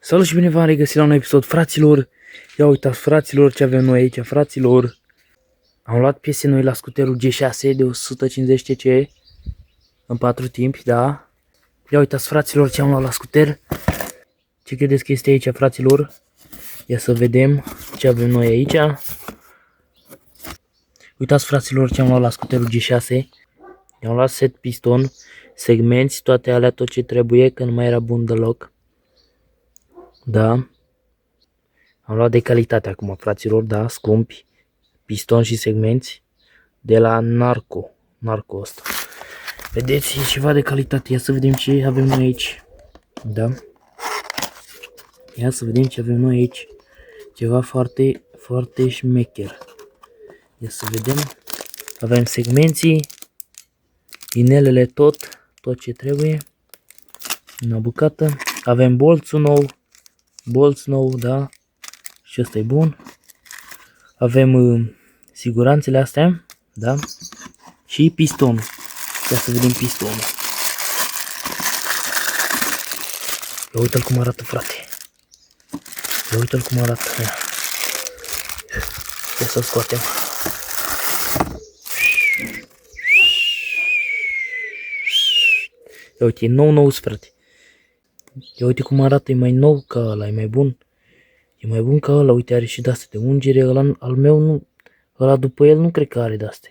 Salut și bine v-am regăsit la un episod, fraților. Ia uitați, fraților, ce avem noi aici, fraților. Am luat piese noi la scuterul G6 de 150 cc în 4 timpi, da. Ia uitați, fraților, ce am luat la scuter. Ce credeți că este aici, fraților? Ia să vedem ce avem noi aici. Uitați, fraților, ce am luat la scuterul G6. I-am luat set piston, segmenți, toate alea, tot ce trebuie, că nu mai era bun deloc. Da. Am luat de calitate acum, fraților, da, scumpi, piston și segmenți de la Narco ăsta. Vedeți, e ceva de calitate. Ia să vedem ce avem noi aici. Da. Ia să vedem ce avem noi aici. Ceva foarte, foarte șmecher. Ia să vedem. Avem segmenții, inelele, tot ce trebuie. În o bucată. Avem bolțul nou, da. Și ăsta e bun. Avem siguranțele astea, da? Și piston. Ia să vedem pistonul. Ia uite-l cum arată, frate. Ia uite-l cum arată. Ia să-l scoatem. Ia uite, e nou, frate. Ia uite cum arată, e mai nou ca ăla, e mai bun. E mai bun ca ăla, uite, are și de-astea de ungere, ăla al meu nu, ăla după el nu cred că are de-astea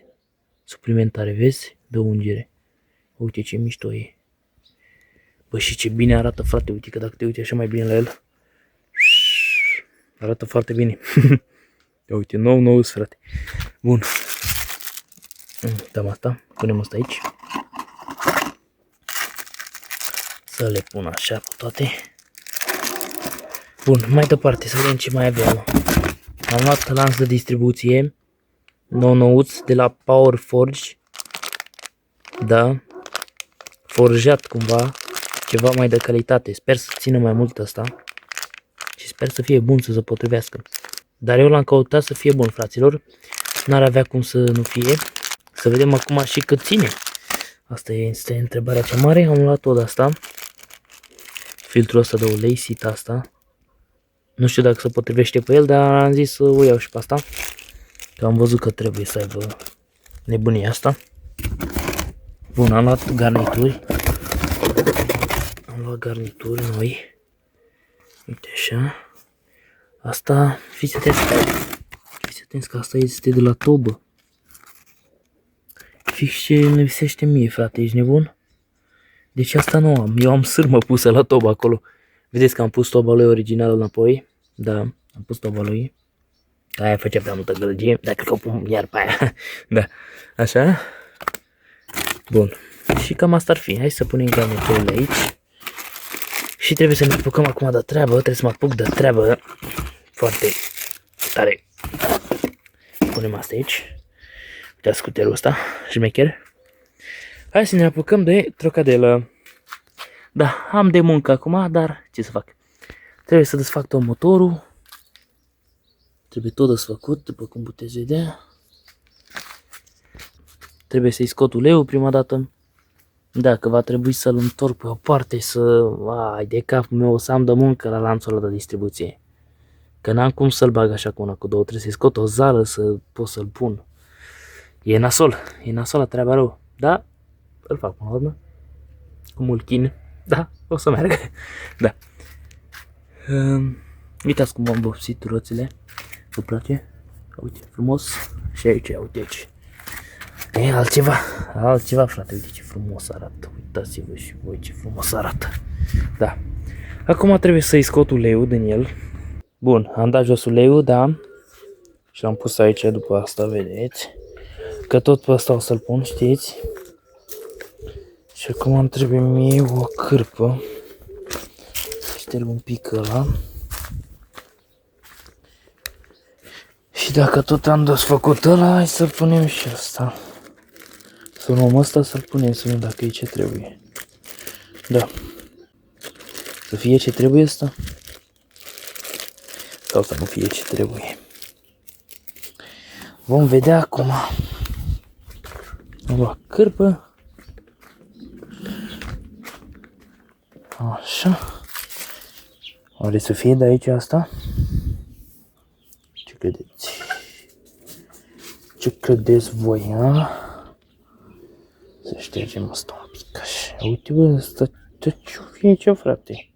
suplimentare, vezi, de ungere. Uite ce mișto e. Bă, și ce bine arată, frate, uite că dacă te uiți așa mai bine la el, arată foarte bine. Ia uite, nou, frate. Bun. Dăm asta, punem asta aici. Să le pun așa pe toate. Bun, mai departe, să vedem ce mai avem. Am luat lanț de distribuție nou-nouț de la Power Forge. Da. Forjat cumva, ceva mai de calitate. Sper să țină mai mult asta. Și sper să fie bun, să se potrivească. Dar eu l-am căutat să fie bun, fraților. N-ar avea cum să nu fie. Să vedem acum și cât ține. Asta este întrebarea cea mare. Am luat tot asta. Filtrul ăsta de ulei, sita asta. Nu știu dacă se potrivește pe el, dar am zis să o iau și pe asta. Că am văzut că trebuie să aibă nebunia asta. Bun, am luat garnituri. Am luat garnituri noi. Uite așa. Asta, fiți atenți că asta este de la Tobă. Fix ce ne visește mie, frate, ești nebun? Deci asta nu am, eu am sârmă pusă la Tobă acolo. Vedeți că am pus toba lui original înapoi. Da, am pus toba lui. Aia făcea prea multă gălăgie, dar cred că o pun iar pe aia. Da, așa. Bun, și cam asta ar fi. Hai să punem garniturile aici. Și trebuie să ne apucăm acum de treabă. Trebuie să mă apuc de treabă foarte tare. Punem asta aici. Uite scuterul ăsta, șmecher. Hai să ne apucăm de trocadelă. Da, am de muncă acum, dar ce să fac? Trebuie să desfac tot motorul. Trebuie tot desfăcut, după cum puteți vedea. Trebuie să-i scot uleiul prima dată. Dacă va trebui să-l întorc pe o parte, ai de capul meu, o să am de muncă la lanțul ăla de distribuție. Că n-am cum să-l bag așa cu una, cu două. Trebuie să-i scot o zală să pot să-l pun. E nasol la treaba rău. Da, îl fac până la urmă. Cu mult chin. Da, o să meargă. Da. Uitați cum am vopsit roțile. Vă place? Uite, frumos. Și aici, uite aici. E altceva, frate. Uite ce frumos arată. Uitați-vă și voi ce frumos arată. Da. Acum trebuie să-i scot uleiul din el. Bun, am dat jos uleiul, da. Și l-am pus aici după asta, vedeți. Că tot pe ăsta o să-l pun, știți. Și acum îmi trebuie mie o cârpă. Șterg un pic ăla. Și dacă tot am desfăcut ăla, hai să punem și asta. Să luăm ăsta, să-l punem, să vedem dacă e ce trebuie. Da. Să fie ce trebuie asta? Sau să nu fie ce trebuie? Vom vedea acum. Am luat cârpă. Așa. Oare să fie de aici asta? Ce credeți? Ce credeți voi, a? Să ștergem asta un pic așa. Uite, bă, asta ce-o fi aici, frate?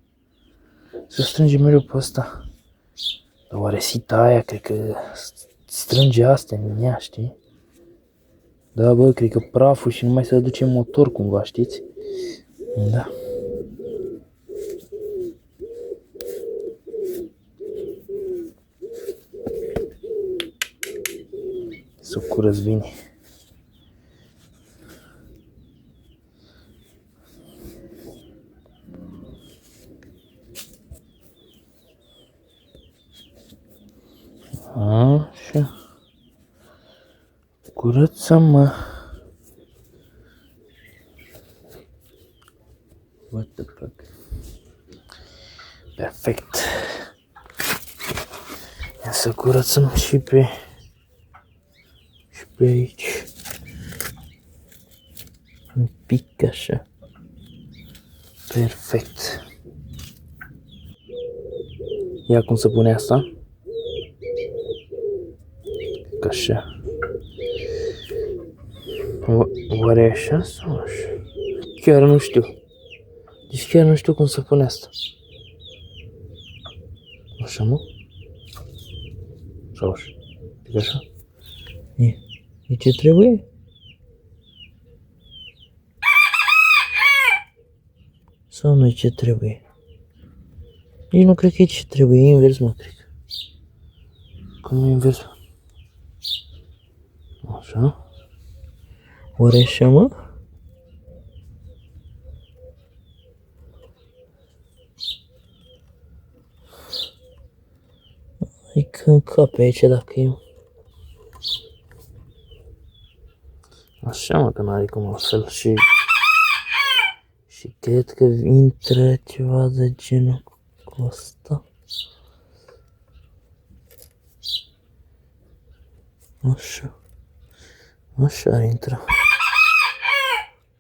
Să strângem mereu pe asta. Dar oare sita aia, cred că strânge astea în ea, știi? Da, bă, cred că praful și numai să duce motor cumva, știți? Da. Să curăț bine. Așa. Curățăm-mă. What the fuck? Perfect. Ia să curățăm și pe aici. Un pic așa. Perfect. Ia cum se pune asta. Așa. Oare așa sau așa? Chiar nu știu. Deci chiar nu știu cum să pune asta. Așa, mă? Sau așa? Pic așa? E ce trebuie? Sau nu e ce trebuie? Nici nu cred că e ce trebuie, e invers, mă, cred. Cum e invers? Așa. Oare așa, mă? E că încape aici dacă e. Așa, mă, că n-are cum altfel și cred că intră ceva de genul cu ăsta. Așa. Așa intră.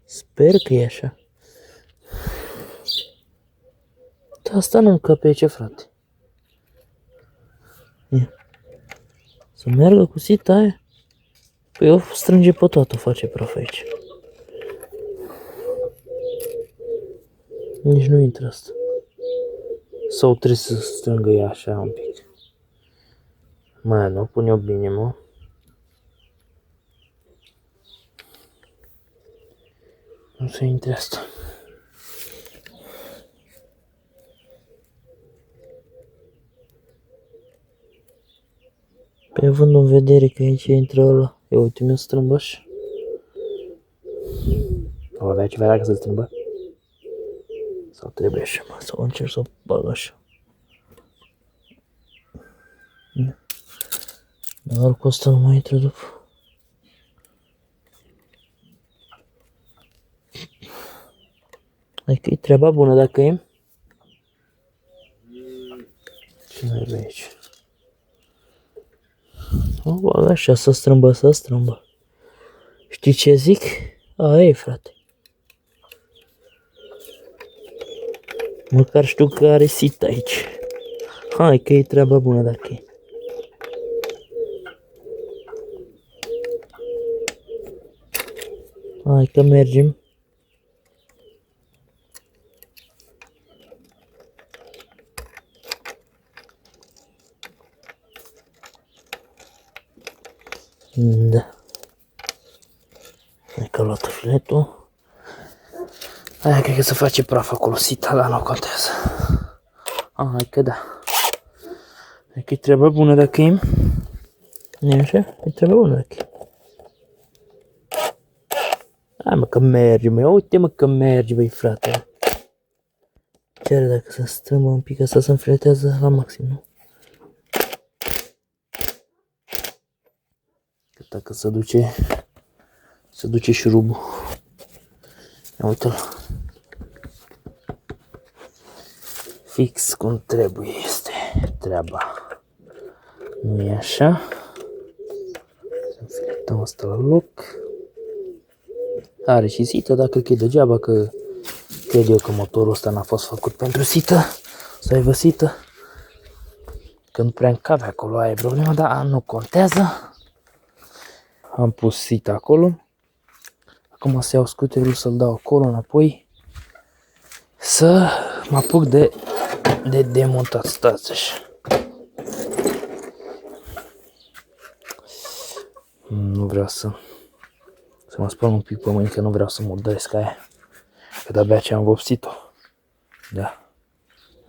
Sper că e așa. Dar asta nu încape aici, frate. Ia. Să meargă cu sita aia. Păi o strânge pe toată, face praf aici. Nici nu intră asta. Sau trebuie să strângă ea așa un pic. Mai nu, pune-o bine, mă. Nu se intre asta. Pe având în vedere că aici intră ăla. Ia uite, mi-o strâmbă așa. O avea ceva dacă să strâmbă? Sau trebuie așa, mă, sau încerc să o bag așa. Dar cu asta nu mai intră după. Adică e treaba bună dacă e. Ce mai e aici? O bag așa, să strâmbă, să strâmbă. Știi ce zic? Aia e, frate. Măcar știu că are sit aici. Hai că e treaba bună dacă e. Hai că mergem. Da. Hai că a luat filetul. Aia cred că se face praf acolo, sita, dar nu contează. Hai că da. Hai că e treaba bună dacă e. Nu-i așa? E treaba bună dacă e. Hai mă că merge, mă. Uite mă că merge, băi frate. Chiar dacă se strâmbă un pic, asta se înfiletează la maxim, nu? Cât dacă se duce șurubul. Ia uite-l. Fix cum trebuie este treaba. Nu e așa. Să înfiletăm asta la loc. Are și sită, dar cred că e degeaba că cred eu că motorul ăsta n-a fost făcut pentru sită. să ai văsită. Că nu prea încape acolo, aia e problema, dar nu contează. Am pus sita acolo. Acum o să iau scuterul să-l dau acolo înapoi. Să mă apuc de demontat, stați așa. Nu vreau să mă spun un pic pe mâini, că nu vreau să murdăresc aia. Că de-abia ce am vopsit-o. Da.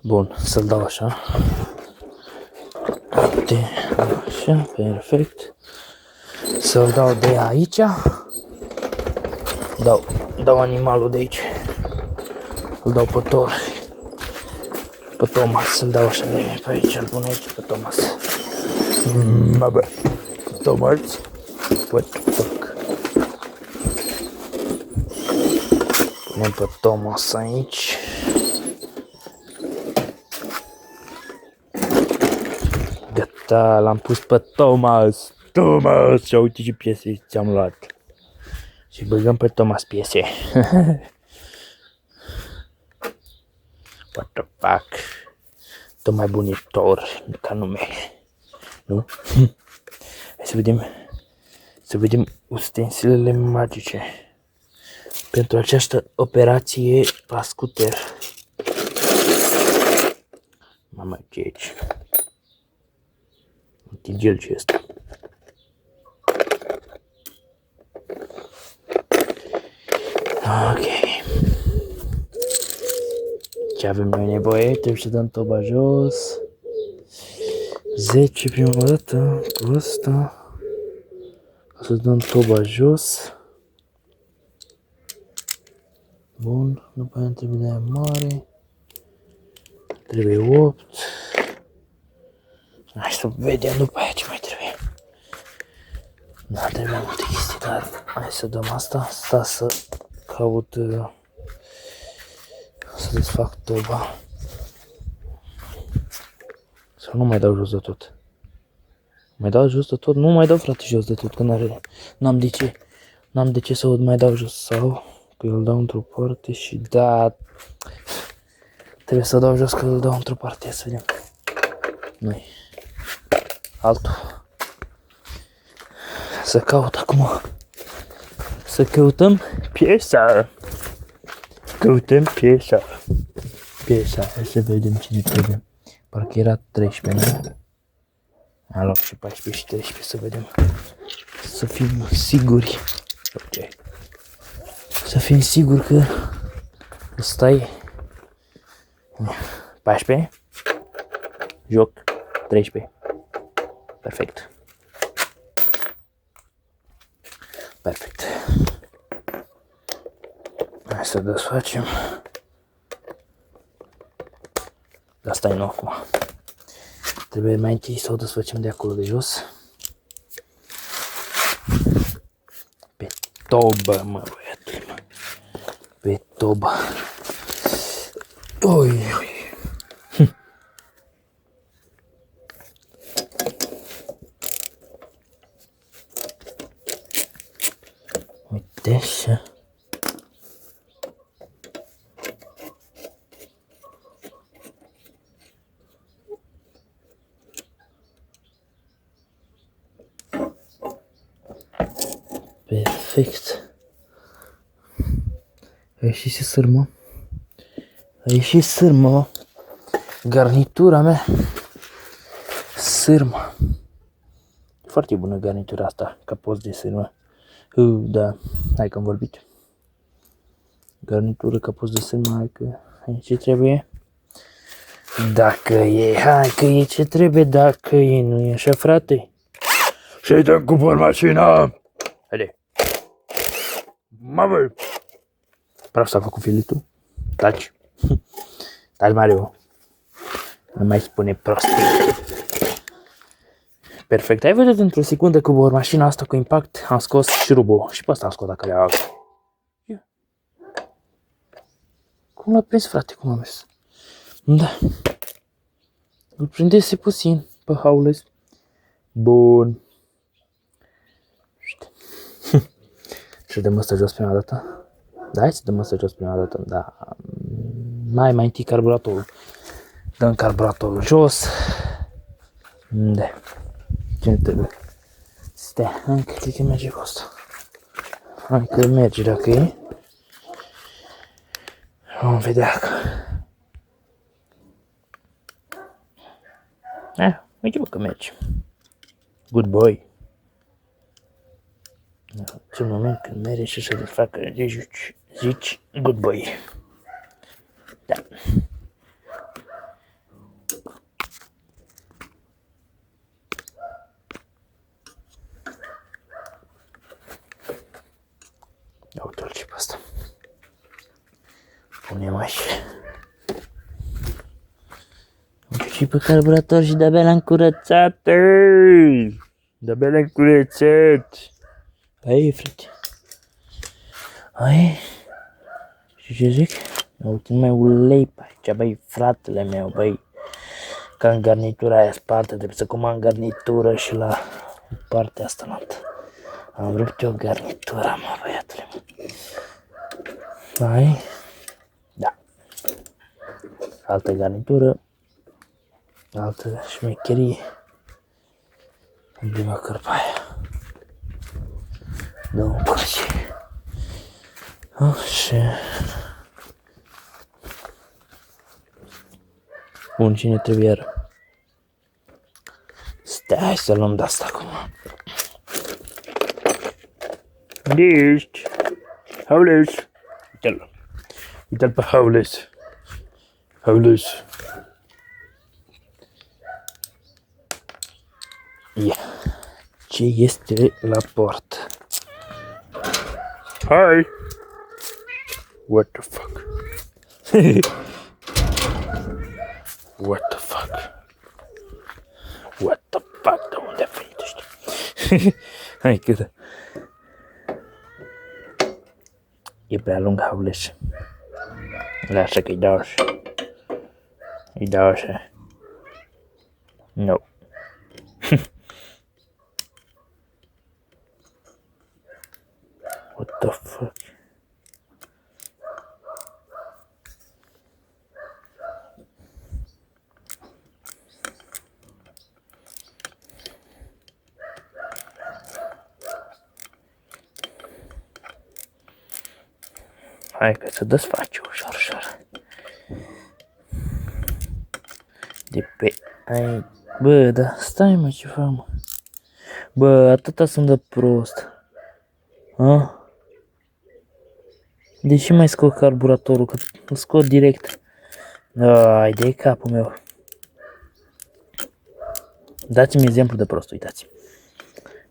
Bun, să-l dau așa. Așa, perfect. Să-l dau de aici. Dau animalul de aici. Îl dau pe Thor. Pe Thomas, să-l dau așa de pe aici, îl pun aici pe Thomas. Bă, Thomas. What the fuck? Punem pe Thomas aici. Gata, l-am pus pe Thomas. Thomas! Și uite ce piese ți-am luat. Și băgăm pe Thomas piese. What the fuck? Tot mai bun e Thor ca nume. Nu? Hai să vedem ustensilele magice pentru această operație la scuter. Mama, ce e aici? Un tigel ce este. Ok. Ce avem noi nevoie? Trebuie să dăm toba jos. 10 prima dată cu ăsta. O să dăm toba jos. Bun, după aia trebuie de aia mare. Trebuie 8. Hai să vedem după aia ce mai trebuie. Da, trebuie multe chestii, dar hai să dăm asta. Asta să caut, să desfac toba. Sau nu mai dau jos de tot. Mai dau jos de tot? Nu mai dau, frate, jos de tot, că n-am de ce. N-am de ce să o mai dau jos. Sau că îl dau într-o parte și da, trebuie să dau jos că îl dau într-o parte. Să vedem. Nu-i altul. Să caut acum. Să căutăm piesa. Căutăm piesa. Piesa. Hai să vedem cine trebuie. Parcă era 13, nu? Am luat și 14 și 13, să vedem. Să fim siguri. Ok. Să fim siguri că stai 14. Joc 13. Perfect. Perfect. Hai să desfacem. Dar asta e nou acum. Trebuie mai întâi să o desfacem de acolo de jos. Pe tobă, mă, băiatule, mă. Pe tobă. Oi, oi. Uite așa. Perfect. A ieșit și sârmă. A ieșit sârmă. Garnitura mea. Sârmă. Foarte bună garnitura asta, ca post de sârmă. Da, hai că am vorbit. Garnitură ca post de sârmă, hai că e ce trebuie. Dacă e, hai că e ce trebuie, dacă e, nu e așa, frate? Și dăm cu mașina. Haide. Mamă! Praf s-a făcut filitul. Taci. Taci, Mario. Nu mai spune prostii. Perfect. Ai văzut într-o secundă cu mașina asta cu impact am scos șurubul. Și pe ăsta am scos dacă le-au. Cum l-a prins, frate? Cum a mers? Da. Îl prindese puțin pe Howless. Bun. Și dăm asta jos prima dată. Da, hai să dăm asta jos prima dată. Da. Mai întâi carburatorul. Dăm carburatorul jos. Unde? Ce nu trebuie? Stai, încă zic că merge cu asta. Hai că merge dacă e. Vom vedea că... Uite bă că merge. Good boy. Ce moment când merge și să desfacă, zici good boy. Da. Ia uite-l și pe asta. Punem aici. Uite și pe carburator și de-abia l-am curățat. De-abia l-am curățat. Hai, frate. Hai. Și ce zic? Ia uite mai ulei pe aici, băi, fratele meu, băi. Ca în garnitura aia spartă, trebuie să comand garnitură și la partea asta altă. Am rupt eu garnitura, mă, băiatule, mă. Hai. Da. Altă garnitură. Altă șmecherie. În prima cărpa aia. Dă un coace. Așa. Bun, cine trebuie iară? Stai să luăm de-asta acum. Unde ești? Haules. Uite-l. Uite-l pe Haules. Haules. Ia. Ce este la poartă? Hi. What the fuck? What the fuck? What the fuck? De unde a venit ăștia? Hai câtă. E prea lung, Haules. Lasă că-i dau așa. Îi dau așa. No. What the fuck? Hai că se desface ușor, ușor. De pe ai... Bă, da, stai mă, ce fac, mă? Bă, atâta sunt de prost. A? De ce mai scot carburatorul? Că îl scot direct. Ai de capul meu. Dați-mi exemplu de prost, uitați.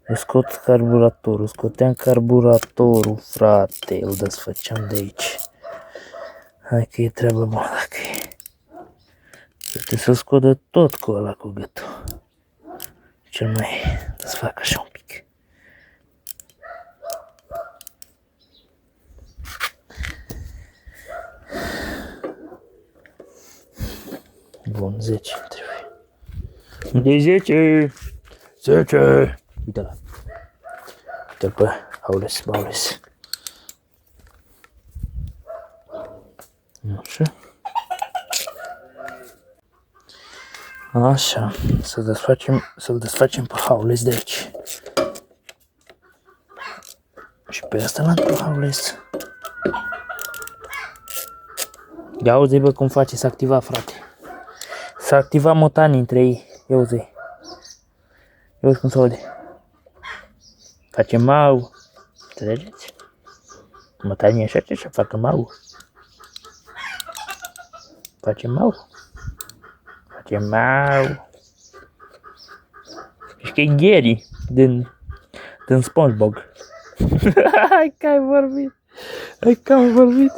Eu scot carburatorul, scoteam carburatorul, frate, îl desfăceam de aici. Hai că e treabă bună dacă e. Trebuie să scot de tot cu ăla cu gâtul. Cel mai desfac așa un pic. Bun, 10 trebuie. De 10! 10! Uite-l. Uite-l pe Haules, Baules. Așa. Așa. Să-l desfacem pe Haules de aici. Și pe asta l-am pe Haules. Ia auzi, bă, cum face, s-a activat, frate. S-a activat motanii între ei. Ia auzi. Ia auzi cum se aude. Face mau. Înțelegeți? Motanii așa ce să facă mau. Face mau. Face mau. Și că e Gary din SpongeBob. Hai că ai vorbit. Hai că am vorbit.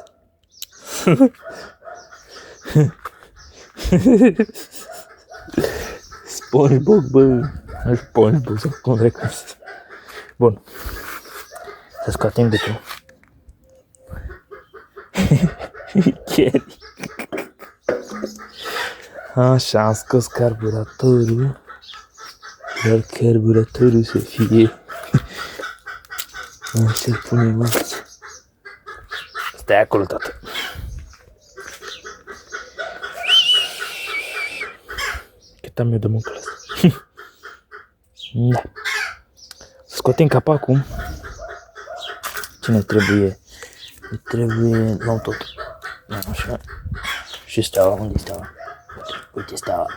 SpongeBob, bă. SpongeBob, sau cum recunosc. Bun. Să scoatem gâtul. Gary. Așa, am scos carburatorul. Iar carburatorul să fie. Așa-l punem aici. Stai acolo, tată. uitam eu de muncă asta. Da. Să scoatem capacul. Ce ne trebuie? Ne trebuie, luăm tot. Așa. Și steaua, unde e steaua? Uite steaua.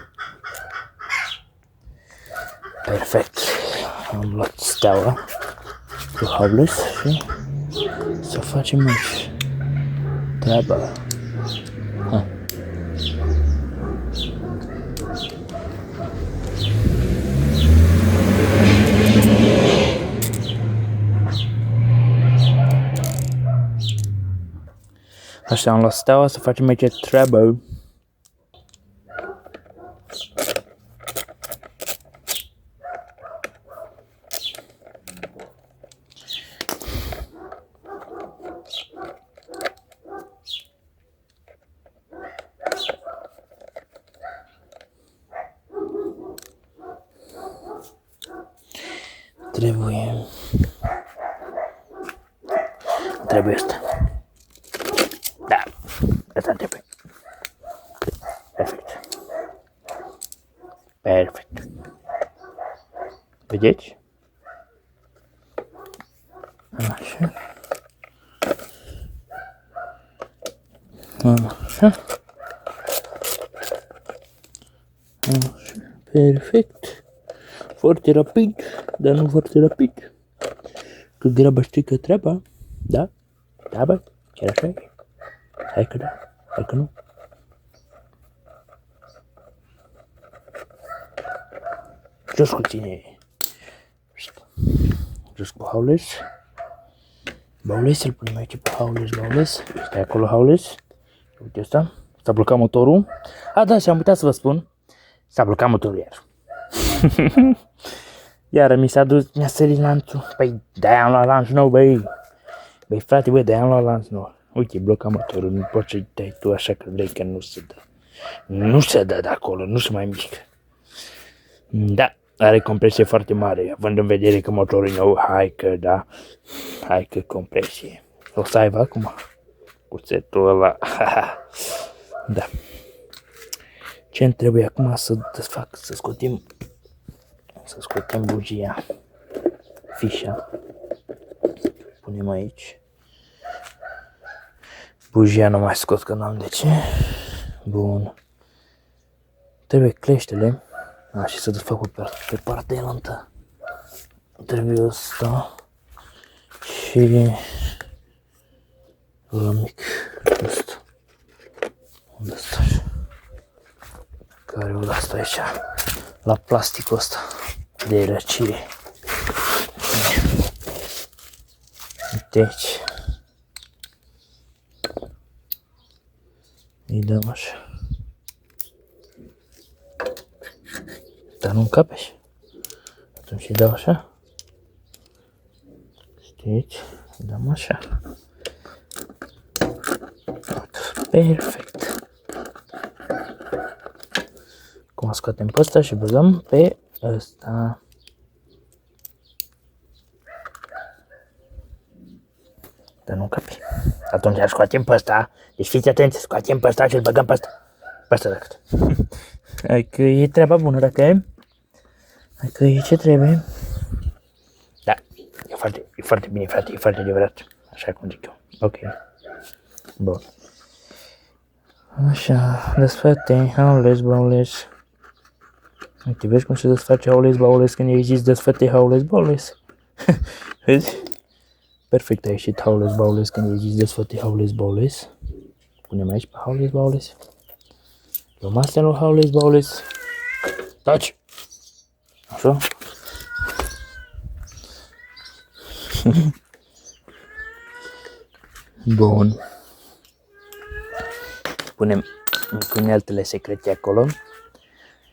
Perfect. Am luat steaua cu Howlers și să facem aici treaba. Ha. Așa, am luat steaua să facem aici treaba. Trebuie asta. Da, asta trebuie. Perfect. Perfect. Vedeți? Așa. Așa. Așa. Perfect. Foarte rapid, dar nu foarte rapid. Că graba strică treaba. Da? Da, bă? Chiar așa e? Hai că da, hai că nu. Jos cu tine. Jos cu Howlers. Bowlers, îl punem aici pe Howlers. Stai acolo, Howlers. Uite asta. S-a blocat motorul. A, da, și am uitat să vă spun. S-a blocat motorul iar. Iar mi s-a dus, mi-a sărit lanțul. Păi, de-aia am luat lanț nou, băi. Băi, frate, băi, de-aia am luat lanț nou. Uite, bloca motorul, nu poți să-i dai tu așa că vrei, că nu se dă. Nu se dă de acolo, nu se mai mișcă. Da, are compresie foarte mare, având în vedere că motorul e nou, hai că da. Hai că compresie. O să aibă acum cuțetul ăla. Da. Ce-mi trebuie acum să desfac, să scoatem bujia, fișa, punem aici, bujia nu mai scot că n-am de ce, bun, trebuie cleștele, și să desfac pe partea elantă, trebuie asta și ăla mic, ăsta, unde stă așa, care ăla asta aici, la plasticul ăsta de răcire. Uite aici. Îi dăm așa. Dar nu încapeși. Atunci îi dau așa. Știți? Îi dăm așa. Perfect. Acum scoatem pe ăsta și băgăm pe ăsta. Dar nu capi. Atunci îl scoatem pe ăsta. Deci fiți atenți, scoatem pe ăsta și îl băgăm pe ăsta. Pe ăsta decât. Hai că e treaba bună dacă e. Hai că e ce trebuie. Da, e foarte bine, frate, e foarte adevărat. Așa cum zic eu. Ok. Bun. Așa, desfăte, Howlers. Uite, vezi cum se desface Howlers când i-ai zis desfăte Howlers. Vezi? Perfect, a ieșit Howlers când i-ai zis desfăte Howlers. Punem aici pe Howlers. Luăm astea lui Howlers. Taci! Așa? Bun. Punem uneltele secrete acolo.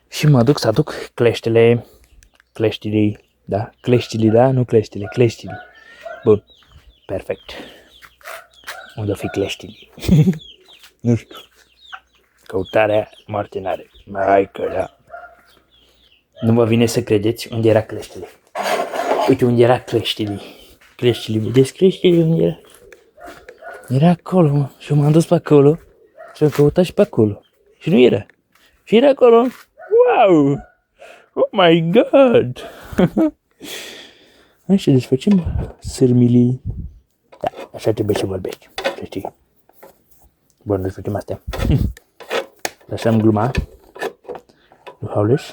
Și mă duc să aduc cleștile, da? Cleștile, da? Nu cleștile. Bun. Perfect. Unde-o fi cleștile? Nu știu. Căutarea moarte n-are. Hai că da. Nu vă vine să credeți unde era cleștile. Uite unde era cleștile. Vedeți cleștile unde era? Era acolo, mă. Și m-am dus pe acolo și am căutat și pe acolo. Și nu era. Și era acolo. Wow! Oh my god! Hai să desfacem sârmilii. Da, așa trebuie să vorbești, să știi. Bun, desfacem astea. Lăsăm gluma lui Howleș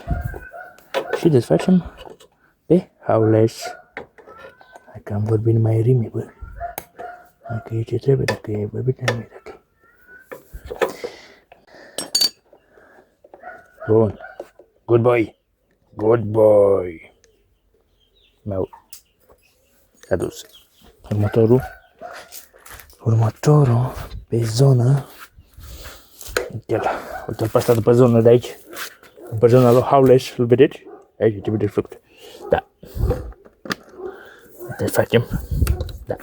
și desfacem pe Howleș. Hai că am vorbit numai rime, bă. Dacă e ce trebuie, dacă e vorbit numai dacă. Bun. Good boy. Good boy. Meu. S-a dus. Următorul pe zonă. Uite-l pe ăsta după zonă de aici. După zona lui Howleș, îl vedeți? Aici trebuie de fruct. Da. Desfacem. Da.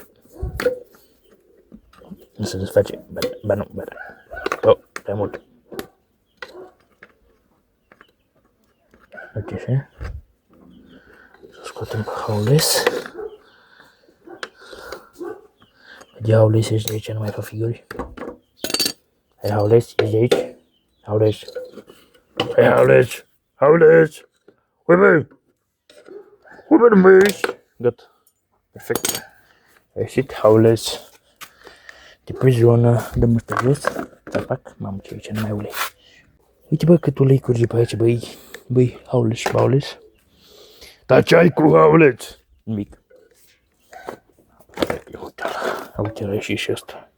Nu se desface. Ba nu. Oh, prea mult. Uite așa. Să scoatem pe Howleș. De Howleș ești de aici, nu mai fac figuri. Hai Howleș, ești de aici. Howleș. Hai Howleș. Howleș. Uite nu ești. Gata. Perfect. A ieșit Howleș. De pe zonă, dăm ăsta jos. Tapac. Mamă, ce aici nu mai ulei. Uite bă cât ulei curge pe aici, băi, Howleș. Dar ce ai cu Howleș? Nimic. Uite, a ieșit și ăsta.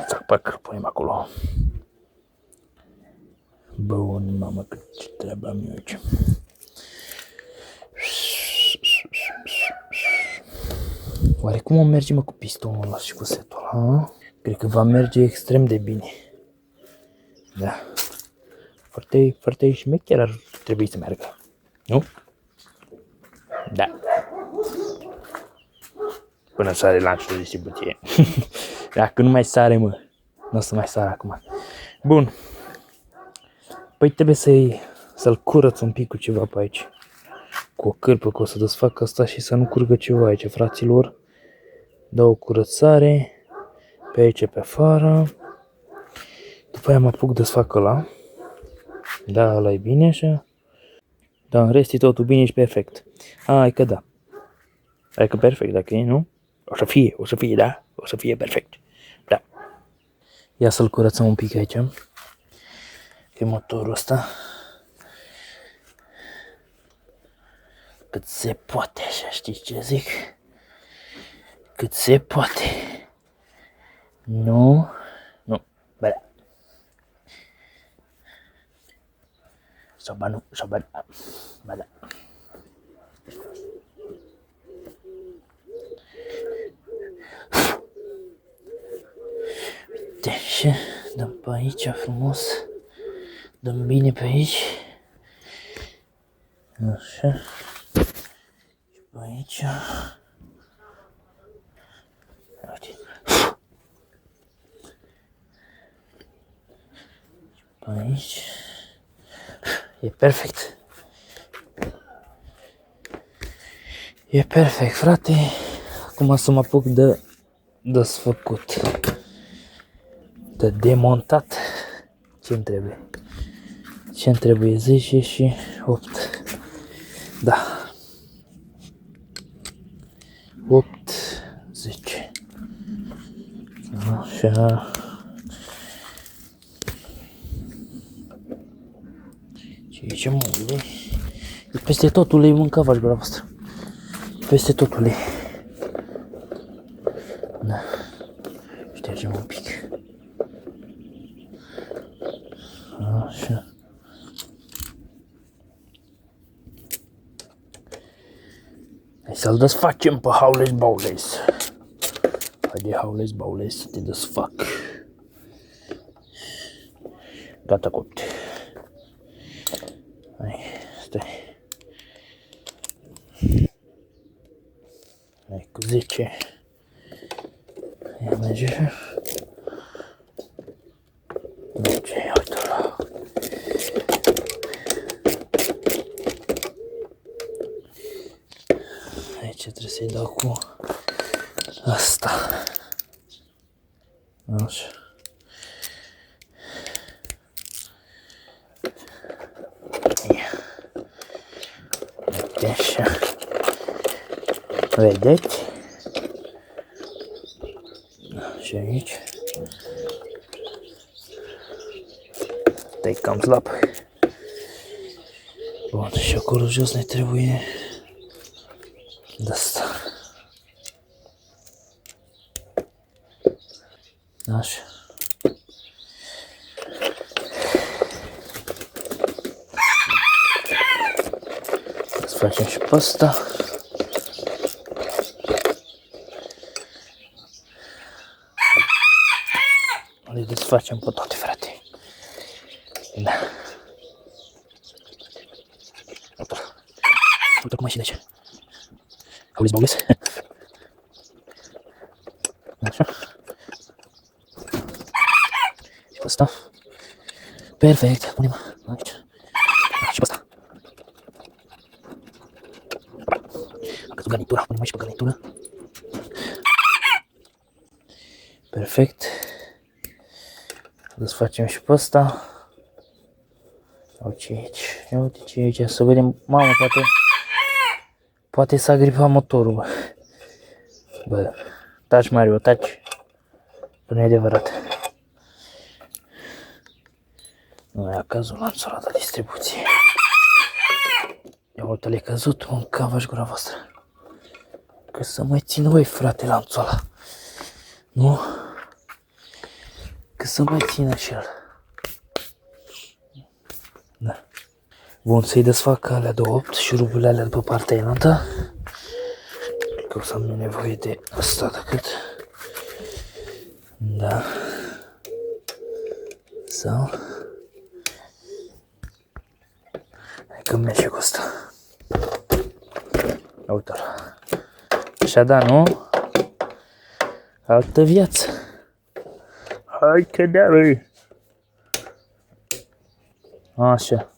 Tapac, îl punem acolo. Bun, mamă, cât treabă am eu aici. Oare cum o merge mă cu pistonul ăla și cu setul ăla? Cred că va merge extrem de bine. Da. Foarte șmecher ar trebui să meargă. Nu? Da. Până sare lanțul de distribuție. Dacă nu mai sare, mă. Nu o să mai sară acum. Bun. Păi trebuie să-l curăț un pic cu ceva pe aici. Cu o cârpă, că o să desfac asta și să nu curgă ceva aici, fraților. Dau o curățare. Pe aici, pe afară. După aia mă apuc desfac ăla. Da, ăla e bine așa. Da, în rest e totul bine și perfect. Hai că da. Hai că perfect, dacă e, nu? O să fie, da? O să fie perfect. Da. Ia să-l curățăm un pic aici. Pe motorul ăsta. Cât se poate, așa, știți ce zic? Cât se poate. Nu, ba da. Sau ba nu, sau ba da. Ba da. Uite, și dăm pe aici frumos. Dăm bine pe aici. Așa. Și pe aici. Uite. Pe aici. E perfect. E perfect, frate. Acum să mă apuc de desfăcut. De demontat. Ce-mi trebuie? Ce-mi trebuie? 10 și 8. Da. 8, 10. Așa. Ce mă ulei? E peste tot ulei, mâncava și gura voastră. Peste tot ulei. Da. Ștergem un pic. Așa. Hai să-l desfacem pe Howleș Bowleș. Haide Howleș Bowleș să te desfac. Gata copt. Hai, stai. Hai cu 10. Ia merge așa. 10, uite-l. Aici trebuie să-i dau cu asta. Așa. Așa. Vedeți? Și aici. Stai cam slab. Bun, și acolo jos ne trebuie de asta. Așa. Să facem și pe asta. Le desfacem pe toate, frate. Da. Uite cum ieși de aici. Auzi, băuleți? Așa. Și pe asta. Perfect. Punem aici. Și pe asta. A căzut garnitura. Punem aici pe garnitură. Perfect. Desfacem și pe asta. Uite aici. Uite ce aici. Să vedem. Mamă, poate s-a gripat motorul, bă. Bă, taci, Mario, taci. Nu e adevărat. Nu a căzut lanțul ăla de distribuție. Ia uite, le-a căzut, mă, cava-și gura voastră. Că să mai țin, băi, frate, lanțul ăla. Nu? Că să mai țină și el. Da. Bun, să-i desfac alea de 8 și ruburile alea de pe partea elantă. Că o să am nevoie de asta decât. Da. Sau. Hai că merge cu asta. Uite-l. Așa da, nu? Altă viață. Hai că da, băi. Așa.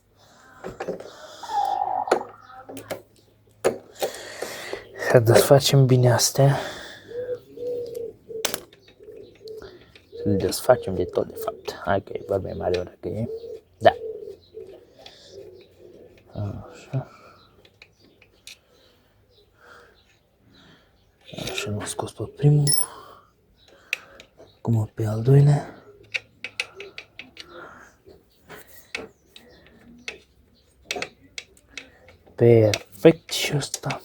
Să desfacem bine astea. Să le desfacem de tot, de fapt. Hai că e vorba mai mare ora că e. Da. Așa. Așa l-am scos pe primul. Acum pe al doilea. Perfect și ăsta.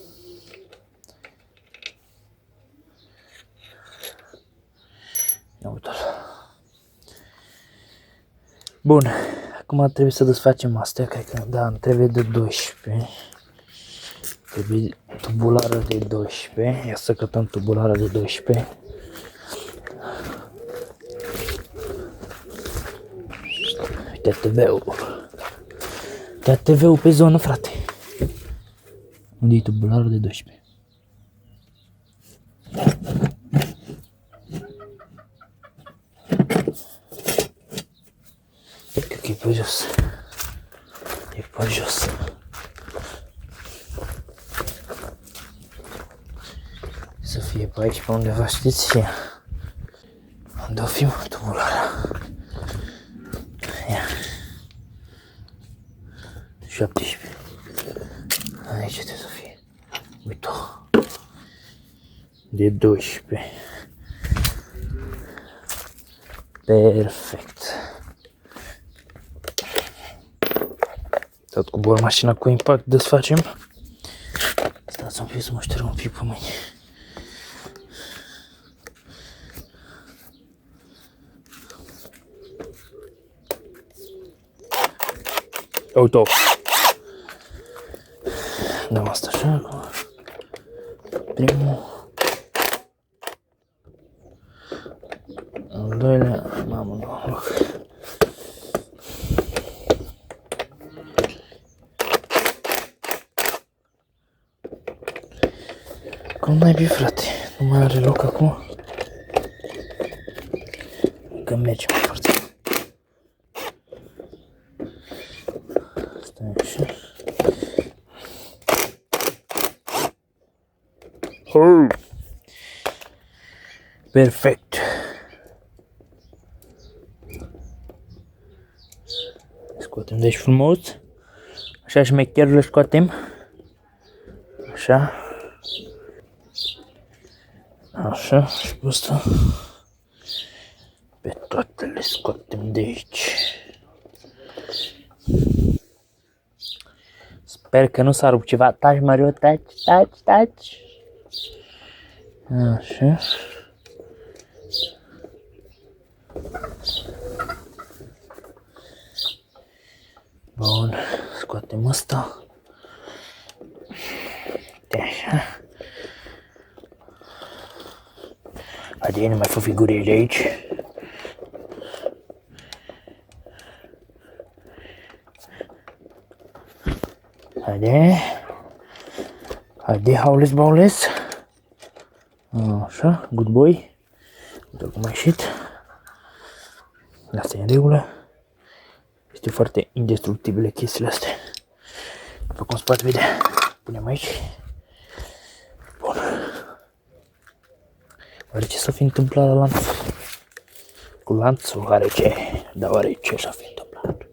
Ia uite-l. Bun, acum trebuie să desfacem astea, cred că da, îmi trebuie de 12. Trebuie tubulară de 12. Ia să cătăm tubulară de 12. Uite TV-ul. Uite TV-ul pe zonă, frate. Unde e tubularul de 12? Cred că e pe jos. E pe jos. Să fie pe aici, pe undeva, știți? Unde o fi tubulara? Ia. 17. Aici trebuie să fie. Uite-o. De 12. Perfect. Tot cu bor mașina cu impact desfacem. Stați un pic să mă șterg un pic pe mâini. Uite-o. Dăm asta așa acum. Primul. Al doilea. Mamă, nu am loc. Cum naibii, frate? Nu mai are loc acum? Că mergem mai foarte. Stai așa. Perfect. Scoatem deci frumos. Așa șmecher le scoatem. Așa. Așa, și pe ăsta. Pe toate le scoatem de aici. Sper că nu s-a rupt ceva. Taci, Mario, taci. Așa. Bun, scoatem ăsta. Așa. Haide, nu mai fă figurile aici. Haide, haules, baules. Așa, good boy. Uite cum a ieșit. Asta e în regulă. Este foarte indestructibile chestiile astea. După cum se poate vedea. Punem aici. Bun. Oare ce s-a fi întâmplat la lanț? Cu lanțul oare ce? Dar oare ce s-a fi întâmplat?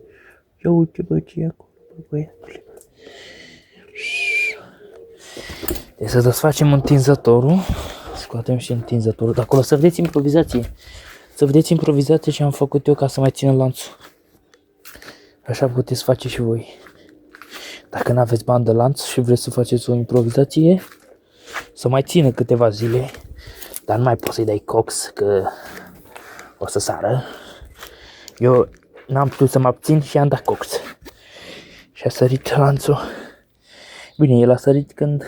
Ia uite bă ce e acolo, băiatule. Deci să desfacem întinzătorul. Scoatem și întinzătorul de acolo. Să vedeți improvizație. Să vedeți improvizație ce am făcut eu ca să mai țină lanțul. Așa puteți face și voi. Dacă nu aveți bani de lanț și vreți să faceți o improvizație, să mai țină câteva zile. Dar nu mai poți să-i dai cox că o să sară. Eu n-am putut să mă abțin și am dat cox. Și a sărit lanțul. Bine, el a sărit când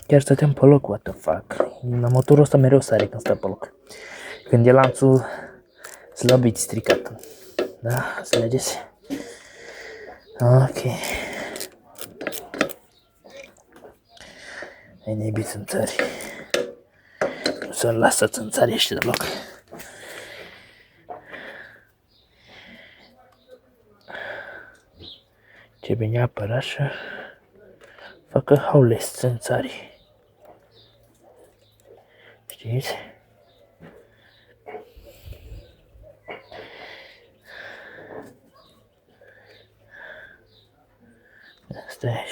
chiar stăteam pe loc, what the fuck. Motorul ăsta mereu sare când stă pe loc. Când e lanțul slăbit, stricat. Da? Înțelegeți? Ok. Ai nebit țânțări. Nu să-l lasă țânțărește deloc. Ce bine apără așa. Facă haules țânțării. Știți? Asta e.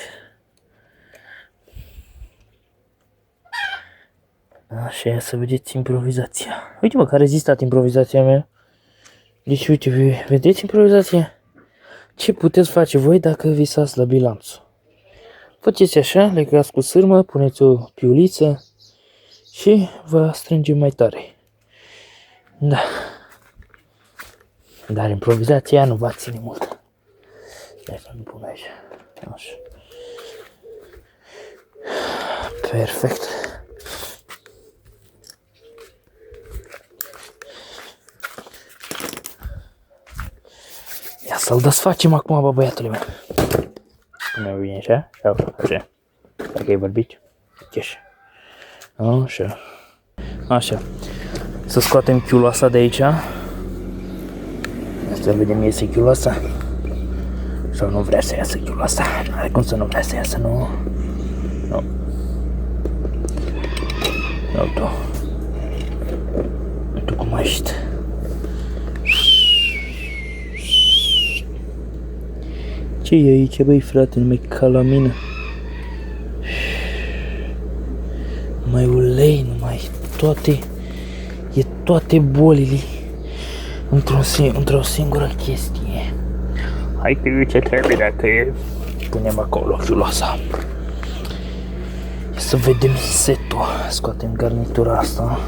Așa, să vedeți improvizația. Uite mă, că a rezistat improvizația mea. Deci uite, vedeți improvizația? Ce puteți face voi dacă vi s-a slăbit lanțul? Faceți așa, legați cu sârmă, puneți o piuliță și vă strângem mai tare. Da. Dar improvizația nu va ține mult. Hai să-mi pun aici. Așa. Perfect. Ia să-l desfacem acum, bă, băiatule meu. Pune-o bine așa? Așa. Dacă e vorbit. Așa. Așa. Să scoatem chiuloasa de aici. Să vedem iese chiuloasa. Sau nu vrea să iasă chiuloasa. Nu are cum să nu vrea să iasă, nu? Nu. Nu tu. Nu tu cum ai ieșit. Ce e aici, băi frate, numai ca la mine. Numai ulei, numai toate bolile într-o singură chestie. Hai că e ce trebuie dacă e. Punem acolo chiuloasa. Să vedem setul. Scoatem garnitura asta.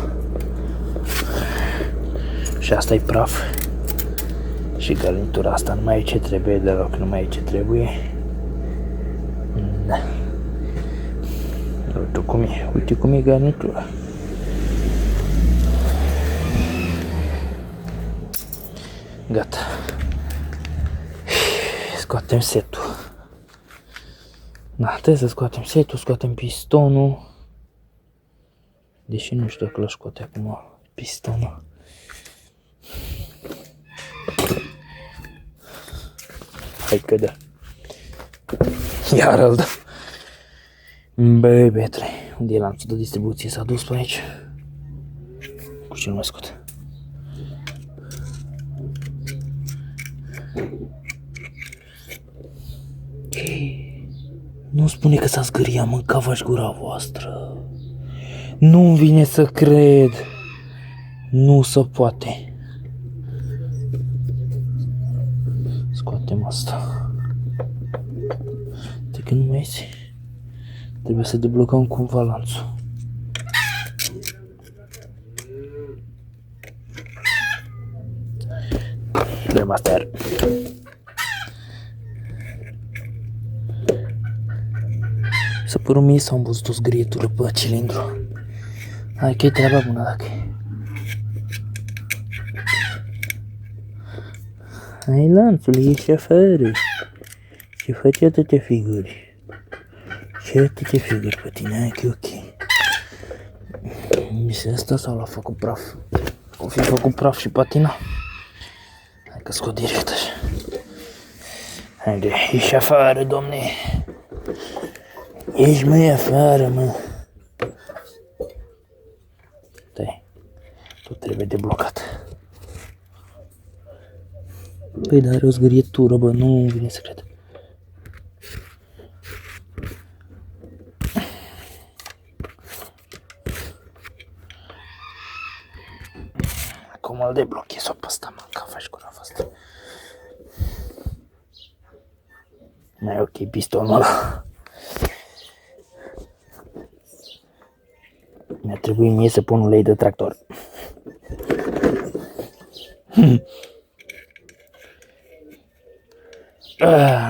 Și asta e praf. Și garnitura asta nu mai e ce trebuie deloc, nu mai e ce trebuie. Da. Uite cum e garnitura. Gata. Scoatem setul. Da, trebuie să scoatem setul, scoatem pistonul. Deși nu știu dacă l-aș scoate acum pistonul. Hai că da. Iar îl dă. Băi, băiatule, unde e lanțul de distribuție? S-a dus pe aici. Cu ce nu mai scot? Nu spune că s-a zgâriat, mâncava-și gura voastră. Nu-mi vine să cred. Nu se poate. Scoatem asta. De când nu mai iese, trebuie să deblocăm cumva lanțul. Dăm asta iar. Să părul mie s-a îmbuzut o zgrietură pe cilindru. Hai că e treaba bună dacă e. Hai lanțul, ieși afară. Și faci atâtea figuri. Și atâtea figuri pe tine, hai că e ok. Misia asta sau l-a făcut praf? O fi făcut praf și patina? Hai că scot direct așa. Haide, ieși afară, domne. Ieși mai afară, mă. Stai, tot trebuie deblocat. Păi, dar are o zgârietură, bă, nu vine să cred. Acum îl deblochez-o pe ăsta, mă, că faci gura voastră. Mai ok pistonul ăla. Mi-a trebuit mie să pun ulei de tractor.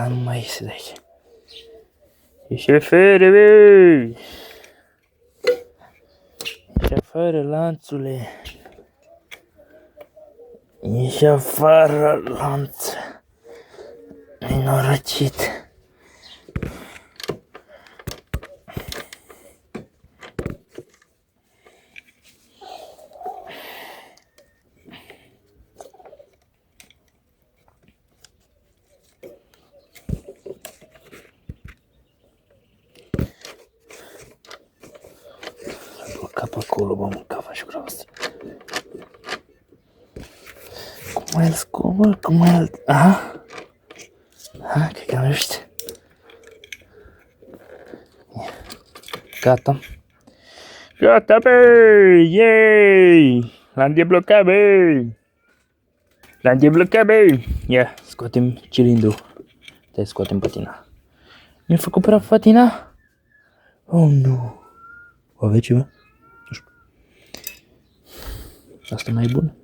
Nu mai iese de aici. Ieși afară, băi! Ieși afară, lanțule! Ieși afară, lanț! Nenorocit! Cap acolo, bă, mâncava și gura voastră. Cum el scobă, cum el... Aha! Aha, cred că am reușit. Gata. Gata, băi! Yay! L-am deblocat, băi! L-am deblocat, băi! Ia, scoatem cilindru. Stai, scoatem patina. Mi-a făcut praf patina? Oh, nu! O aveți ceva? Nu știu. Asta mai e bun?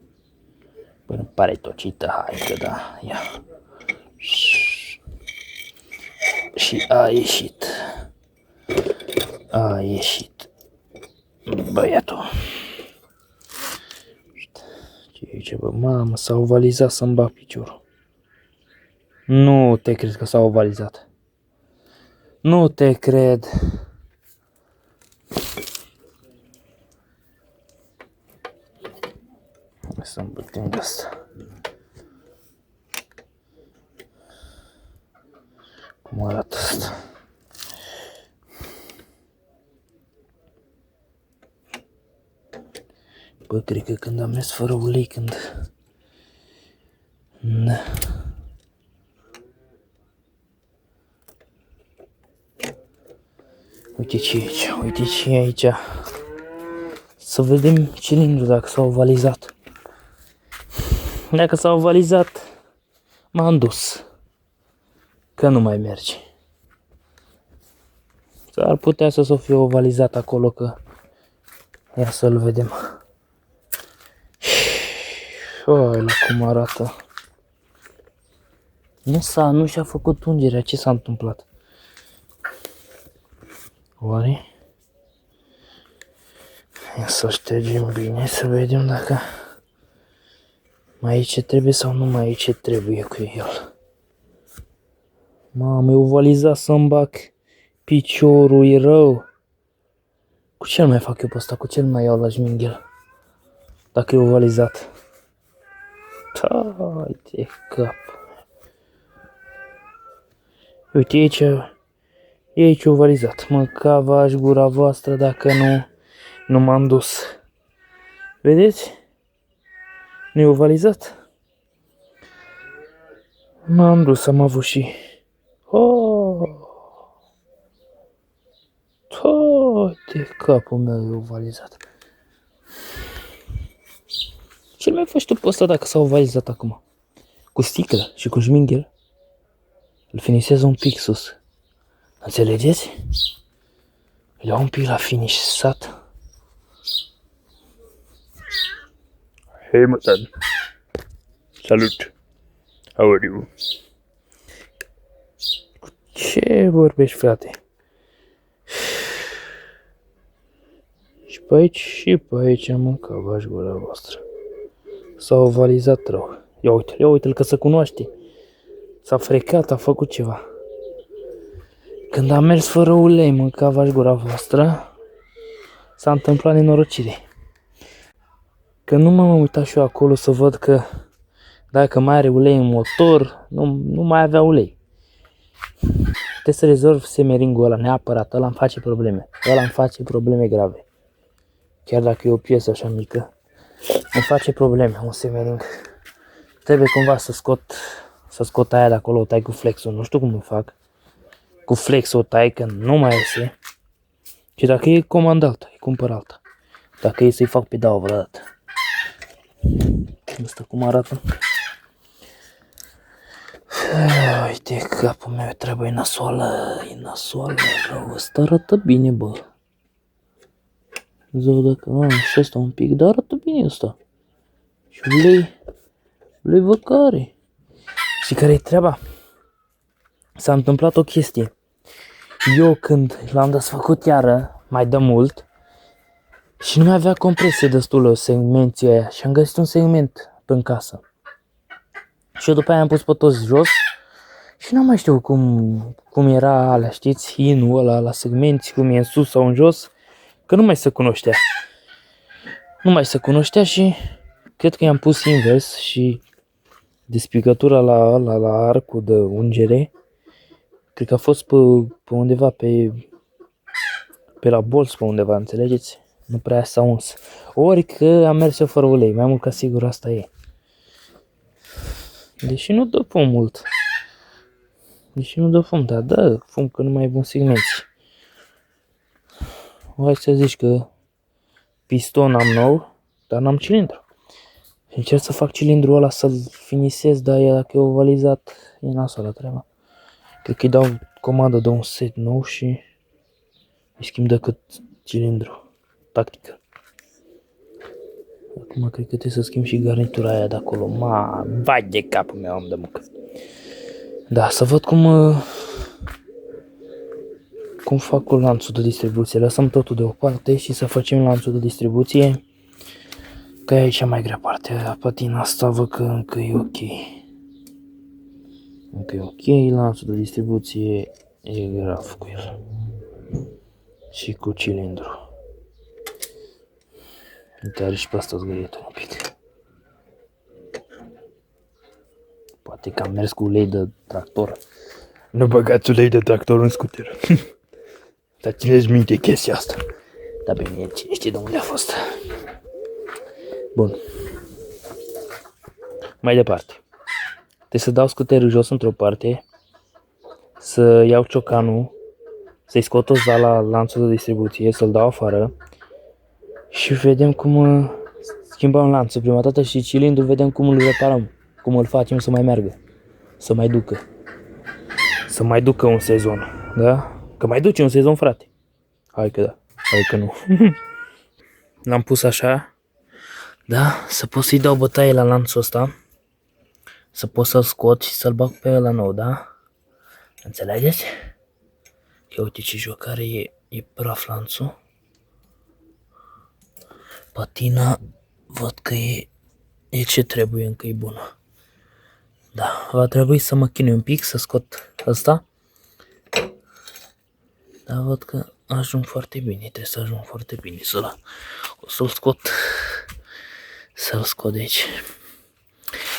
Până pare tocită, hai că da, ia. Și a ieșit. A ieșit. Băiatul. Ce e aici, bă? Mamă, s-a ovalizat să-mi bag piciorul. Nu te cred că s-a ovalizat. Nu te cred. Să-mi bătem de asta. Cum arată asta? Bă, cred că când am mers fără ulei, când... Da. Uite ce e aici, uite ce e aici. Să vedem cilindrul dacă s-a ovalizat. Dacă s-a ovalizat, m-am dus. Că nu mai merge. S-ar putea să s-o fie ovalizat acolo, că... Ia să-l vedem. Oi, la cum arată. Nu și-a făcut ungerea, ce s-a întâmplat? Oare? Ia să ștergem bine, să vedem dacă mai e ce trebuie sau nu mai e ce trebuie cu el. Mamă, e ovalizat să-mi bag piciorul, e rău. Cu ce mai fac eu pe ăsta? Cu ce mai iau la jminghel? Dacă e ovalizat. Tai de cap. Uite, e aici ovalizat. Mâncava-și gura voastră dacă nu m-am dus. Vedeți? Nu e ovalizat? M-am dus, am avut și... Oh! De capul meu e ovalizat. Ce mai faci tu pe ăsta dacă s-a ovalizat acum? Cu sticlă și cu șmingher? Îl finisez un pic sus. Înțelegeți? Îl iau un pic la finisat. Hey, mă, son. Salut. How are you? Ce vorbești, frate? Și pe aici am mâncat gura voastră. S-a ovalizat rău. Ia uite-l că se cunoaște. S-a frecat, a făcut ceva. Când am mers fără ulei, mâncava gura voastră, s-a întâmplat nenorocire. Că nu m-am uitat și eu acolo să văd că dacă mai are ulei în motor, nu mai avea ulei. Trebuie să rezolv semeringul ăla neapărat, ăla îmi face probleme. Ăla îmi face probleme grave. Chiar dacă e o piesă așa mică, îmi face probleme un semering. Trebuie cumva să scot aia de acolo, o tai cu flexul, nu știu cum o fac. Cu flexul o tai că nu mai iese. Și dacă e comand alta, îi cumpăr alta. Dacă e să-i fac pedaua vreodată. Asta cum arată? Uite, capul meu trebuie nasoală, e nasoală, rău, ăsta arată bine, bă. Zău dacă, și ăsta un pic, dar arată bine ăsta. Și ulei văcare. Și care-i treaba? S-a întâmplat o chestie. Eu când l-am desfăcut iară, mai de mult, și nu mai avea compresie destulă segmenții aia și am găsit un segment în casă. Și eu după aia am pus pe toți jos și n-am mai știut cum era alea, știți, inul ăla la segmenți, cum e în sus sau în jos, că nu mai se cunoștea. Nu mai se cunoștea și cred că i-am pus invers și despicătura la arcul de ungere, cred că a fost pe undeva, pe la bolț, pe undeva, înțelegeți? Nu prea s-a uns. Ori că am mers eu fără ulei, mai mult ca sigur asta e. Deși nu dă fum mult. Dar dă fum că nu mai e bun segmenți. Hai să zici că piston am nou, dar n-am cilindru. Și încerc să fac cilindrul ăla să-l finisez, dar dacă e ovalizat, e nasoală treaba. Cred că îi dau comandă de un set nou și îi schimb decât cilindru. Tactică. Acum cred că trebuie să schimb și garnitura aia de acolo. Vai de capul meu, am de muncă. Da, să văd cum fac cu lanțul de distribuție. Lăsăm totul deoparte și să facem lanțul de distribuție. Că e cea mai grea parte. Patina asta văd că încă e ok. Încă e ok, lanțul de distribuție e grav cu el. Și cu cilindru. Uite, are și pe asta zgârietă un pic. Poate că am mers cu ulei de tractor. Nu băgați ulei de tractor în scuter. Dar țineți minte chestia asta. Dar bine, cine știe de unde a fost. Bun. Mai departe. Trebuie să dau scuterul jos într-o parte. Să iau ciocanul. Să-i scot o la lanțul de distribuție. Să-l dau afară. Și vedem cum schimbăm lanțul prima dată și cilindrul vedem cum îl reparăm. Cum îl facem să mai meargă. Să mai ducă. Să mai ducă un sezon. Da? Că mai duce un sezon, frate. Hai că da. Hai că nu. L-am pus așa. Da? Să pot să-i dau bătaie la lanțul ăsta. Să pot să-l scot și să-l bag pe ăla nou, da? Înțelegeți? Ia uite ce jocare e praf lanțul. Patina văd că e ce trebuie, încă e bună. Da, va trebui să mă chinui un pic să scot ăsta. Dar văd că ajung foarte bine, trebuie să ajung foarte bine o să-l scot. Să-l scot de aici.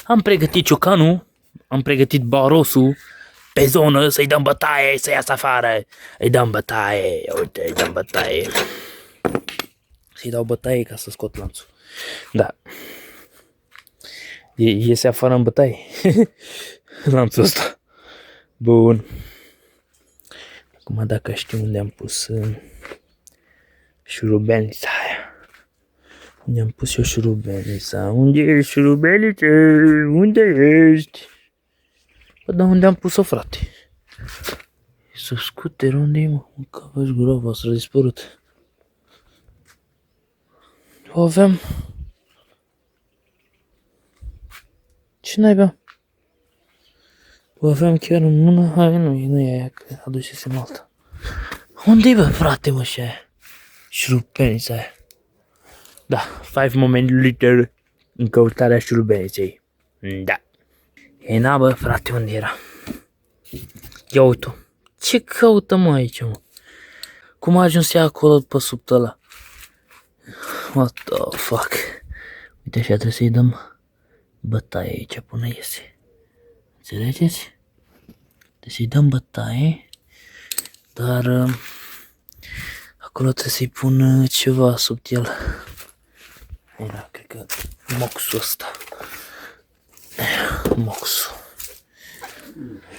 Am pregătit ciocanul, am pregătit barosul pe zonă să-i dăm bătaie, să iasă afară. Îi dăm bătaie, uite, îi dăm bătaie. Să-i dau bătaie ca să scot lanțul. Da. Iese afară în bătaie. Lanțul ăsta. Bun. Acum dacă știu unde am pus Șurubelnița aia. Unde am pus eu șurubelnița? Unde ești, șurubelniță? Unde ești? Bă, dar unde am pus-o, frate? Sub scuter, unde-i, mă? Cavaș grova, s-a dispărut. O aveam... Ce naiba? O aveam chiar în mână, hai, nu e aia, că adusesem alta. Unde-i, bă, frate, mă, și aia? Șurubelnița aia. Da, 5 moment later, în căutarea șurubelniței. Da. E na, bă, frate, unde era? Ia uite-o. Ce caută, mă, aici, mă? Cum a ajuns ea acolo pe sub ăla? What the fuck? Uite, așa trebuie să-i dăm bătaie aici până iese. Înțelegeți? Trebuie să-i dăm bătaie, dar acolo trebuie să-i pun ceva sub el. Era, cred că moxul ăsta. Moxul.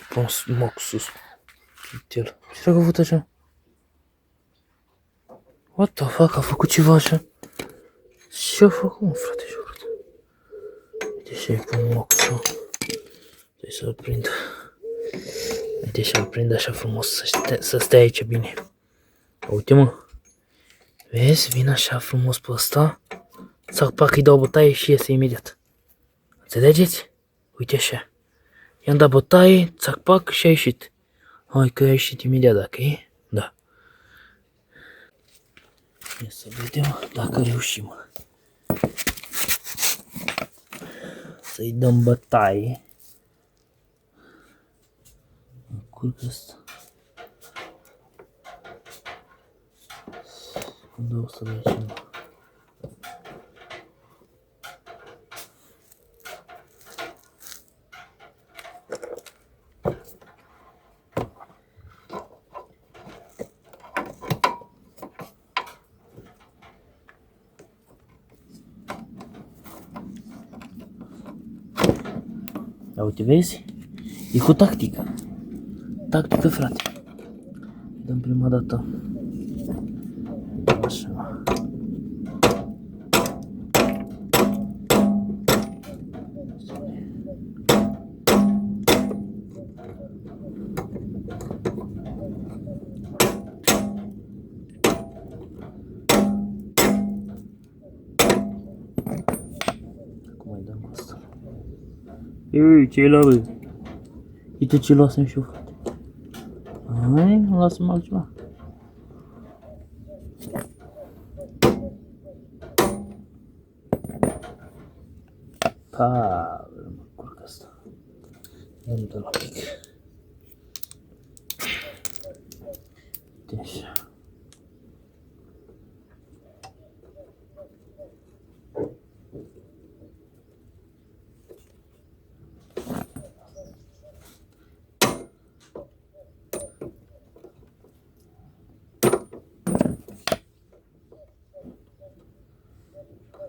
Pun moxul sub el. Ce a făcut așa? What the fuck, a făcut ceva așa? Ce-a făcut, mă, frate, ce-a făcut? Uite și-i pun moxul. Trebuie să-l prind. Uite și-l prind așa frumos, să stea aici bine. Uite, mă. Vezi, vin așa frumos pe ăsta. Țac, pac, îi dau bătaie și iese imediat. Înțelegeți? Uite așa. I-am dat bătaie, țac, pac și a ieșit. Hai că a ieșit imediat dacă e. Da. Ia să vedem dacă reușim. Să-i dăm bătaie. Curg ăsta. Unde o să le aici? Ia uite, vezi? E cu tactică. Tactică, frate. Dăm prima dată. Așa. Acum mai dăm asta. Ei, ce-i la bă? Uite ce luasem și eu, frate. Hai, nu lasă-mă altceva. Pa, mă curc asta. Dăm de la pic. Uite așa.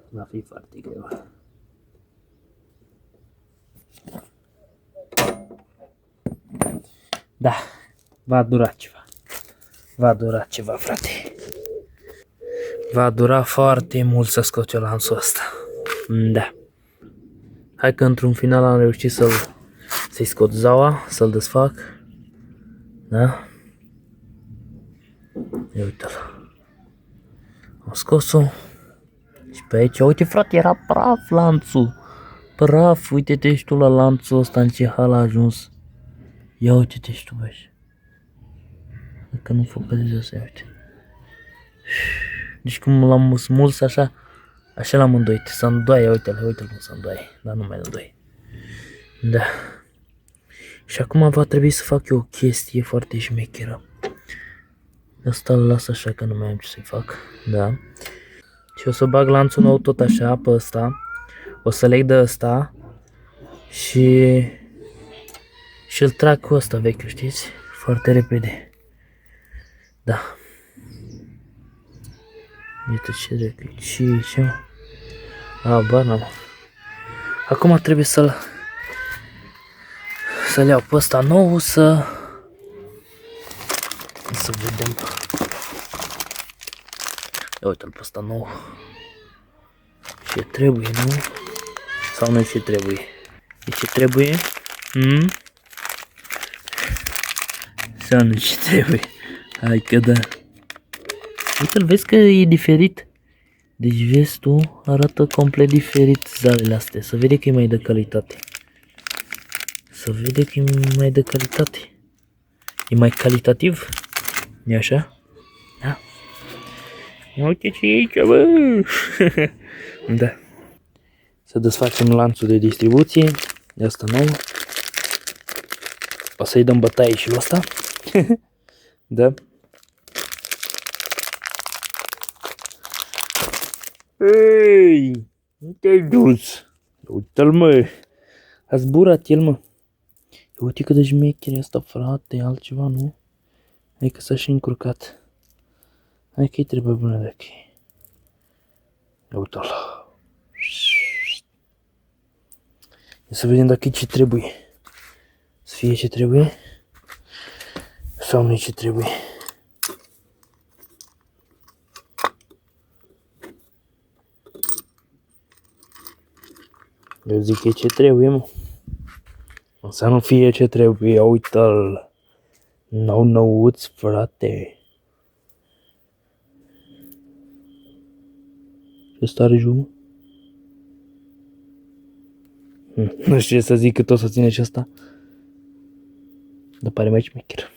Va fi foarte greu. Da, va dura ceva. Va dura ceva, frate. Va dura foarte mult să scot eu lanțul ăsta. Da. Hai că într-un final am reușit să-i scot zaua, să-l desfac. Da? Ia uite-l. Am scos-o. Și pe aici, uite, frate, era praf lanțul. Praf, uite-te și tu la lanțul ăsta, în ce hal a ajuns. Ia uite-te și tu, băi. Dacă nu focalizez asta, uite. Deci cum l-am smuls așa, așa l-am îndoit. S-a îndoaie, uite-l cum s-a îndoaie. Dar nu mai îndoie. Da. Și acum va trebui să fac eu o chestie foarte șmecheră. Asta îl las așa că nu mai am ce să-i fac. Da. Și o să bag lanțul nou tot așa pe ăsta. O să leg de ăsta. Și îl trag cu ăsta vechiul, știți? Foarte repede. Da. Uite ce repede. Ce? Ba, n-am. Acum trebuie să-l iau pe ăsta nou, să vedem. Ia uite-l pe ăsta nou. Ce trebuie, nu? Sau nu ce trebuie? E ce trebuie? Sau nu ce trebuie? Hai că da. Uite-l, vezi că e diferit. Deci vezi tu, arată complet diferit zalele astea. Să vede că e mai de calitate. Să vede că e mai de calitate. E mai calitativ? E așa? Da. Uite ce e aici, bă! Da. Să desfacem lanțul de distribuție. De asta nou. O să-i dăm bătaie și lui ăsta. Da. Ei! Nu te-ai dus! Uite-l, mă! A zburat el, mă! Uite cât de șmecher e asta, frate, altceva, nu? Hai că s-a și încurcat. Hai că-i trebuie bună de aici. Uite-l. Să vedem dacă e ce trebuie. Să fie ce trebuie. Sau nu e ce trebuie. Eu zic că e ce trebuie, mă. Să nu fie ce trebuie, uite-l. Nou-nouț, frate. Ce stare jumă? Nu știu ce să zic, că tot să ține și asta. Dar pare mai șmecher.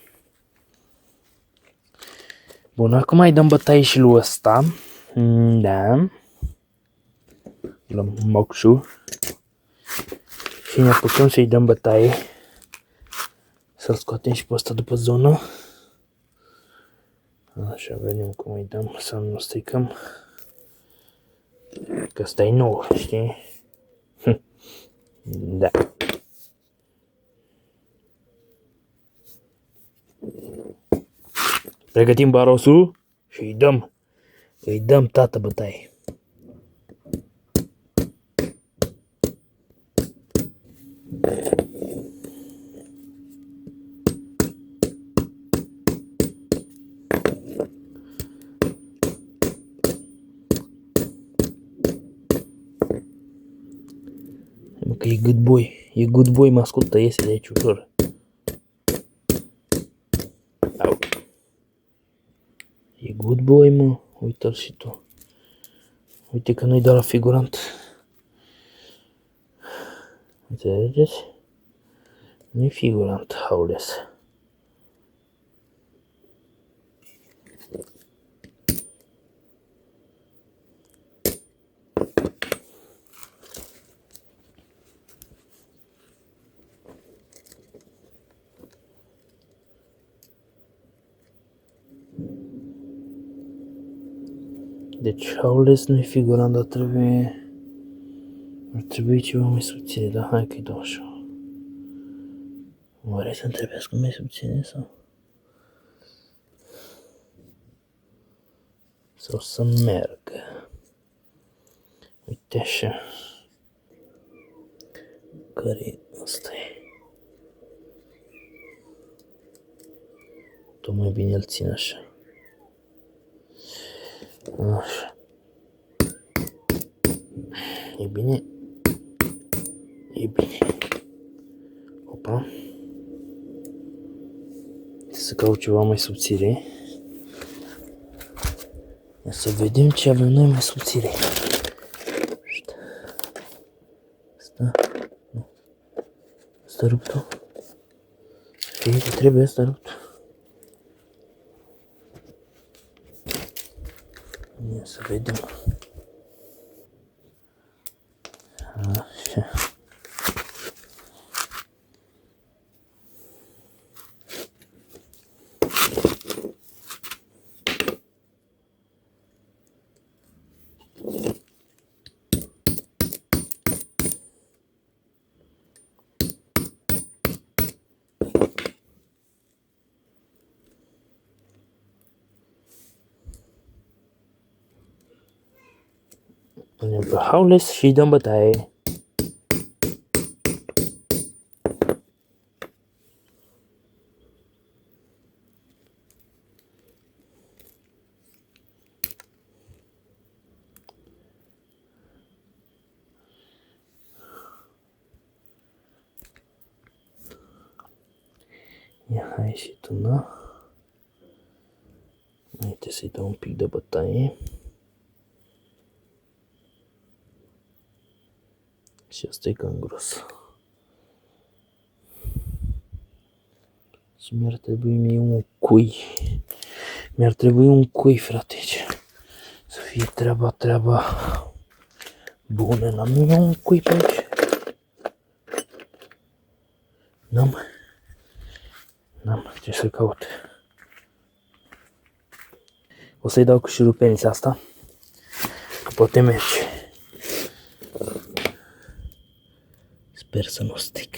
Bun, acum îi dăm bătaie și lui ăsta. Da. Luăm mocșu. Și ne apucăm să-i dăm bătaie. Să-l scoatem și pe ăsta după zonă. Așa, vedem cum îi dăm, să nu stricăm. Că ăsta e nou, știi? Da. Pregătim barosul și îi dăm tată bătaie. Că e good boy, mă ascultă, iese de aici ușor. Au. E good boy, mă, uite-l și tu. Uite că nu-i dau la figurant. Înțelegeți? Nu-i figurant, haules. Deci haules nu-i figurant, dar ar trebui ceva mai subțire, dar hai că-i dau așa. Oare să-mi trebuiască mai subțire sau? Sau să meargă? Uite așa. Care ăsta e? Tot mai bine îl țin așa. Așa. E bine? E bine. Opa. Să caut ceva mai subțire. Ia să vedem ce avem noi mai subțire. Asta. Nu. Asta ruptul. Fie ce trebuie asta ruptul. Ia să vedem. Așa. Punem pe haules și dăm bătaie. a ieșit una. Uite să-i dau un pic de bătaie. Și asta e cam gros. Și mi-ar trebui mie un cui. Mi-ar trebui un cui, frate, aici. Să fie treaba bună. N-am eu un cui pe aici. N-am. Ce să caut. O să-i dau cu șurupenița asta. Că poate merge. Sper să nu stic.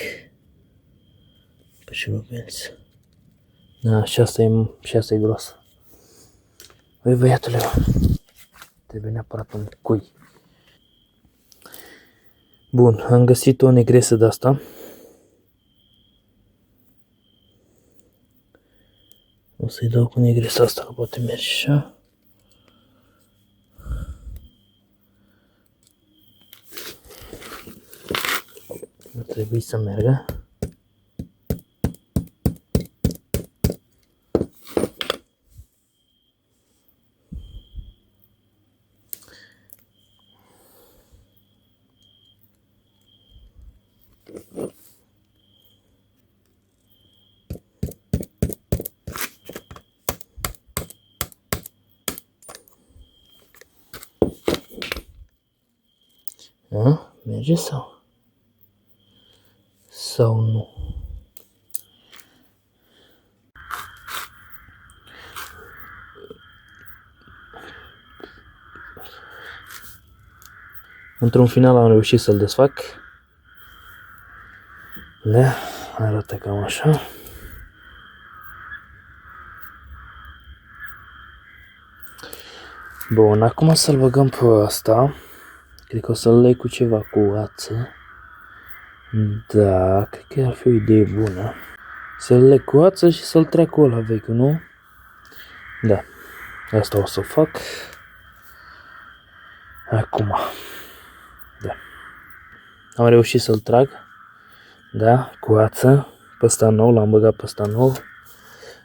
Pe șurupeniță. Da, și asta e gros. Băi, băiatule, trebuie neapărat un cui. Bun, am găsit o negresă de asta. O să-i dau cu negresa asta, că poate merge așa. Ar trebui să meargă. A? Merge sau nu? Într-un final am reușit să-l desfac. Da, arată cam așa. Bun, acum să-l băgăm pe asta. Cred că o să-l leg cu ceva cu ață. Da, cred că ar fi o idee bună. Să-l leg cu ață și să-l trec cu ăla vechiul, nu? Da, asta o să fac. Acum. Da. Am reușit să-l trag. Da, cu ață. Pe ăsta nou, l-am băgat pe ăsta nou.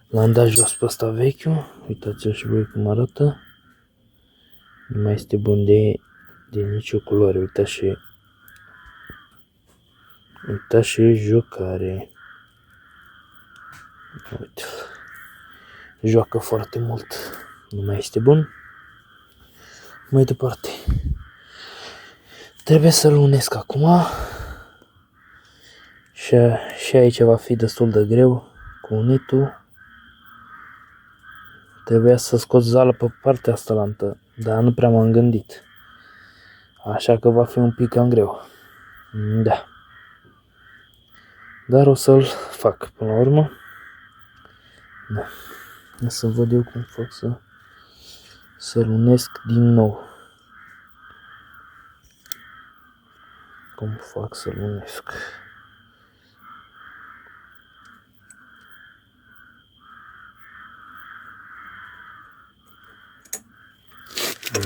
L-am dat jos pe ăsta vechiul. Uitați-l și voi cum arată. Nu mai este bun de nicio culoare. Uitați și jucare. Uite-l. Joacă foarte mult. Nu mai este bun. Mai departe. Trebuie să-l unesc acum. Și aici va fi destul de greu cu unitul. Trebuia să scot zala pe partea asta lantă, dar nu prea m-am gândit. Așa că va fi un pic cam greu. Da. Dar o să-l fac până la urmă. Da. Să văd eu cum fac să-l unesc din nou. Cum fac să-l unesc.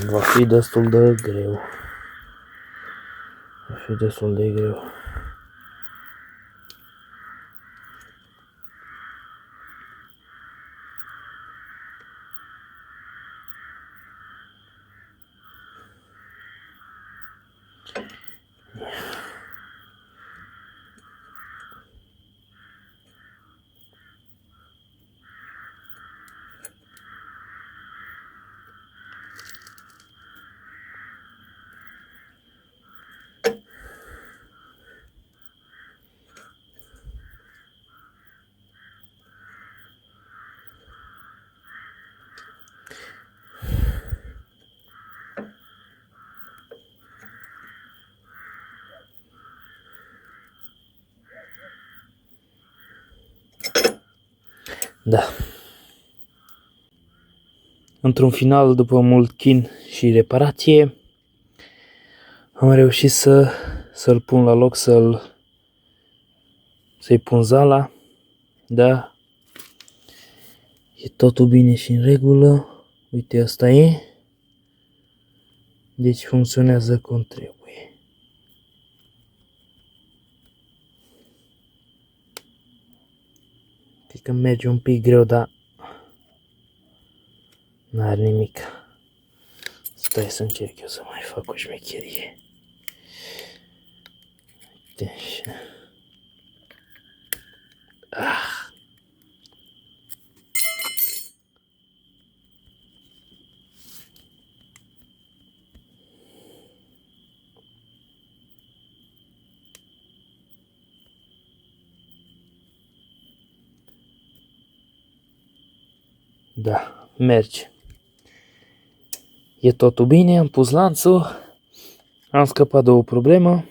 Va fi destul de greu. Va fi destul de greu. Da. Într-un final, după mult chin și reparație, am reușit să-l pun la loc, să-i pun zala. Da. E totul bine și în regulă. Uite, asta e. Deci funcționează cum trebuie. Cred că merge un pic greu, dar n-are nimic. Stai să încerc eu să mai fac o șmecherie. Uite așa. Da, merge. E totul bine, am pus lanțul, am scăpat de o problemă.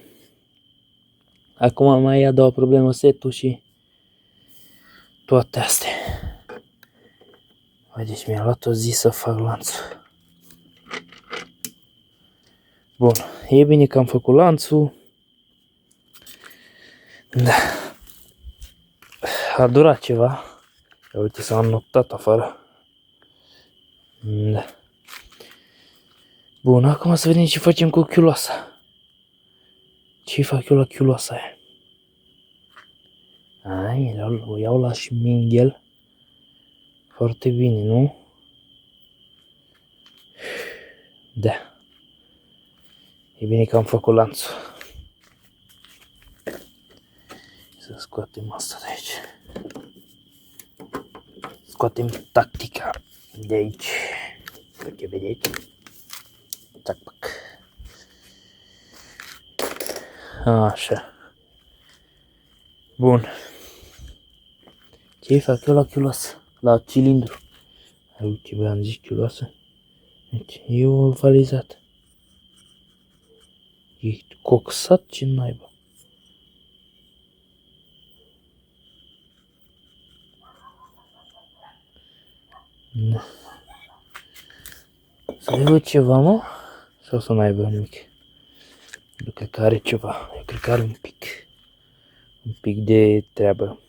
Acum mai e a doua problemă, setul și toate astea. Deci mi-a luat o zi să fac lanțul. Bun, e bine că am făcut lanțul. Da. A durat ceva. Ia uite, s-a înnoptat afară. Da. Bun, acum să vedem ce facem cu chiuloasa. Ce fac eu la chiuloasa aia? Ai, o iau la șminghel. Foarte bine, nu? Da. E bine că am făcut lanțul. Să scoatem asta de aici. Scoatem tactica de aici. Uite, vedeți? Tac, pac. Așa. Bun. Ce fac eu la chiuloasă? La cilindru. Uite, bă, am zis chiuloasă. Deci, e ovalizat. E coxat, ce naiba. Da. Să văd ceva, mă? Sau să n-aibă nimic? Nu cred că are ceva. Eu cred că are un pic de treabă.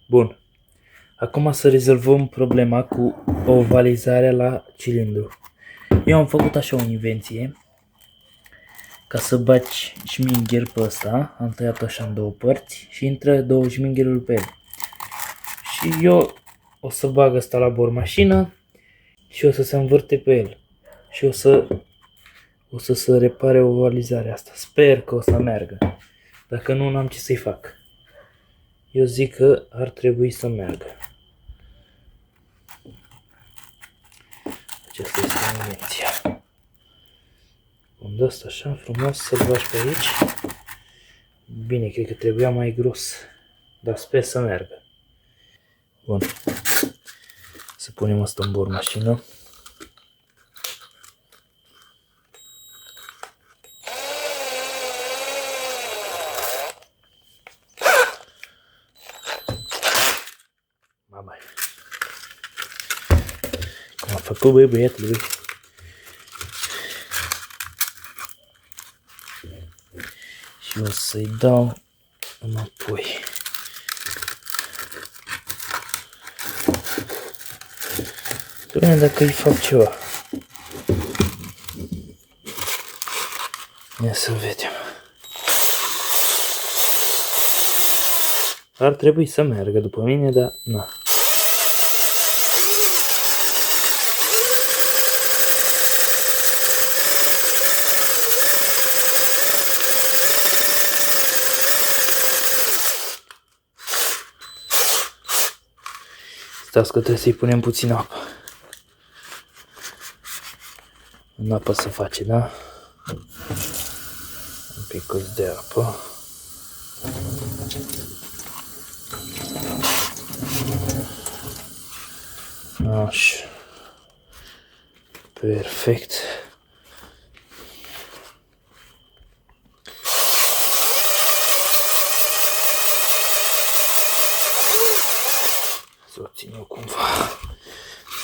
Bun. Acum să rezolvăm problema cu ovalizarea la cilindru. Eu am făcut așa o invenție. Ca să bagi șmingher pe ăsta, am tăiat așa în două părți și intră două șmingheruri pe el. Și eu o să bag asta la bormașină și o să se învârte pe el. Și o să se repare ovalizarea asta. Sper că o să meargă. Dacă nu, n-am ce să-i fac. Eu zic că ar trebui să meargă. Aceasta este invenția. Când dă asta așa frumos să-l bagi pe aici. Bine, cred că trebuia mai gros. Dar sper să meargă. Bun. Să punem asta în bormașină. Mama. Cum a făcut băiatul lui. Și o să-i dau înapoi. Bine, dacă îi fac ceva. Ia să vedem. Ar trebui să meargă după mine, dar na. Stați că trebuie să-i punem puțin apă. În apă se face, da? Un picuț de apă. Așa. Perfect. Să o țin eu cumva.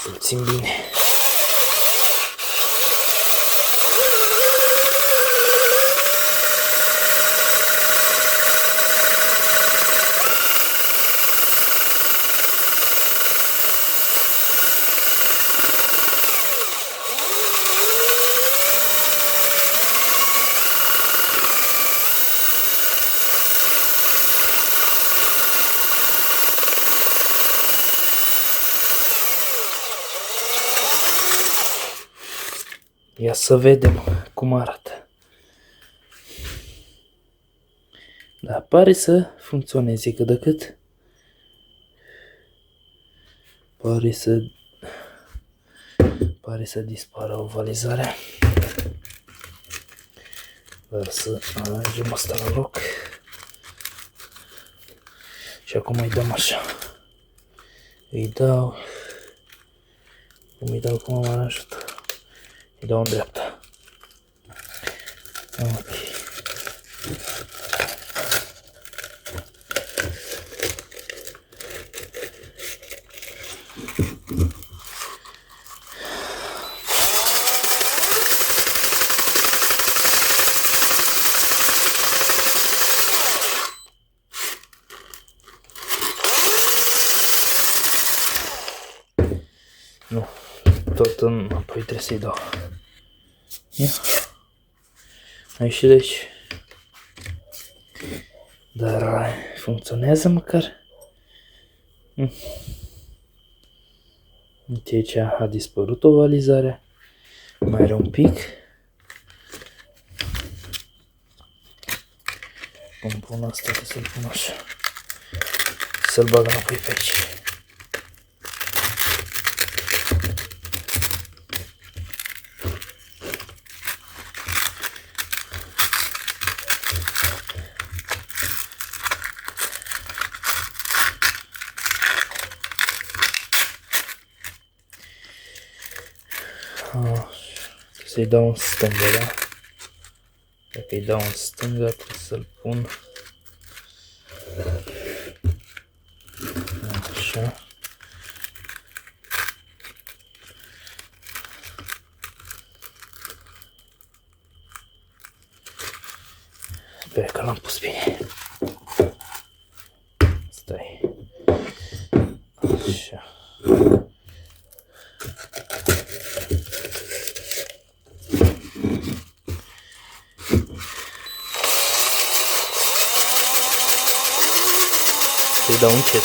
Să-l țin bine. Ia să vedem cum arată. Dar pare să funcționeze cât de cât. Pare să dispară ovalizarea. Dar să alegem asta la loc. Și acum îi dăm așa. Îi dau cum am aranjat. Îi dau în dreapta. Ok. Nu, tot înapoi trebuie să-i dau. Ia. Aici și deci. Dar funcționează măcar. Uite, aici a dispărut ovalizarea. Mai are un pic. Cum pun asta, să-l pun așa. Să-l bag înapoi pe aici. Să-i dau în stânga, da? Dacă îi dau în stânga, trebuie să-l pun așa. Sper că l-am pus bine. Stai. Așa. Să-i dau încet.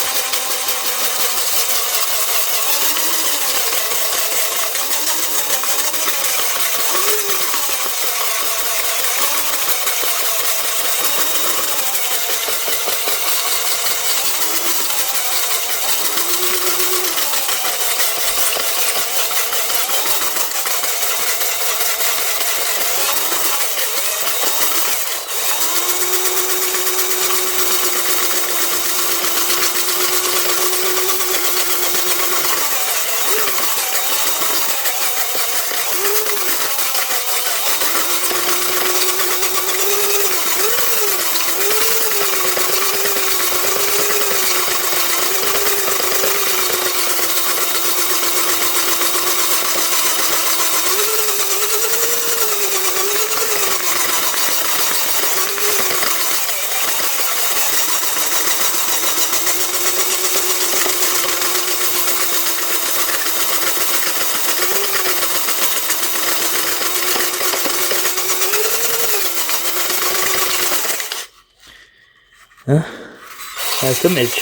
Hai să mergi.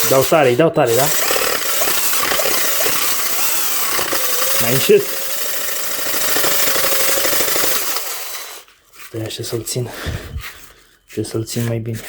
Dau tare, da? Mai încet. Stai așa să-l țin. Trebuie să-l țin mai bine.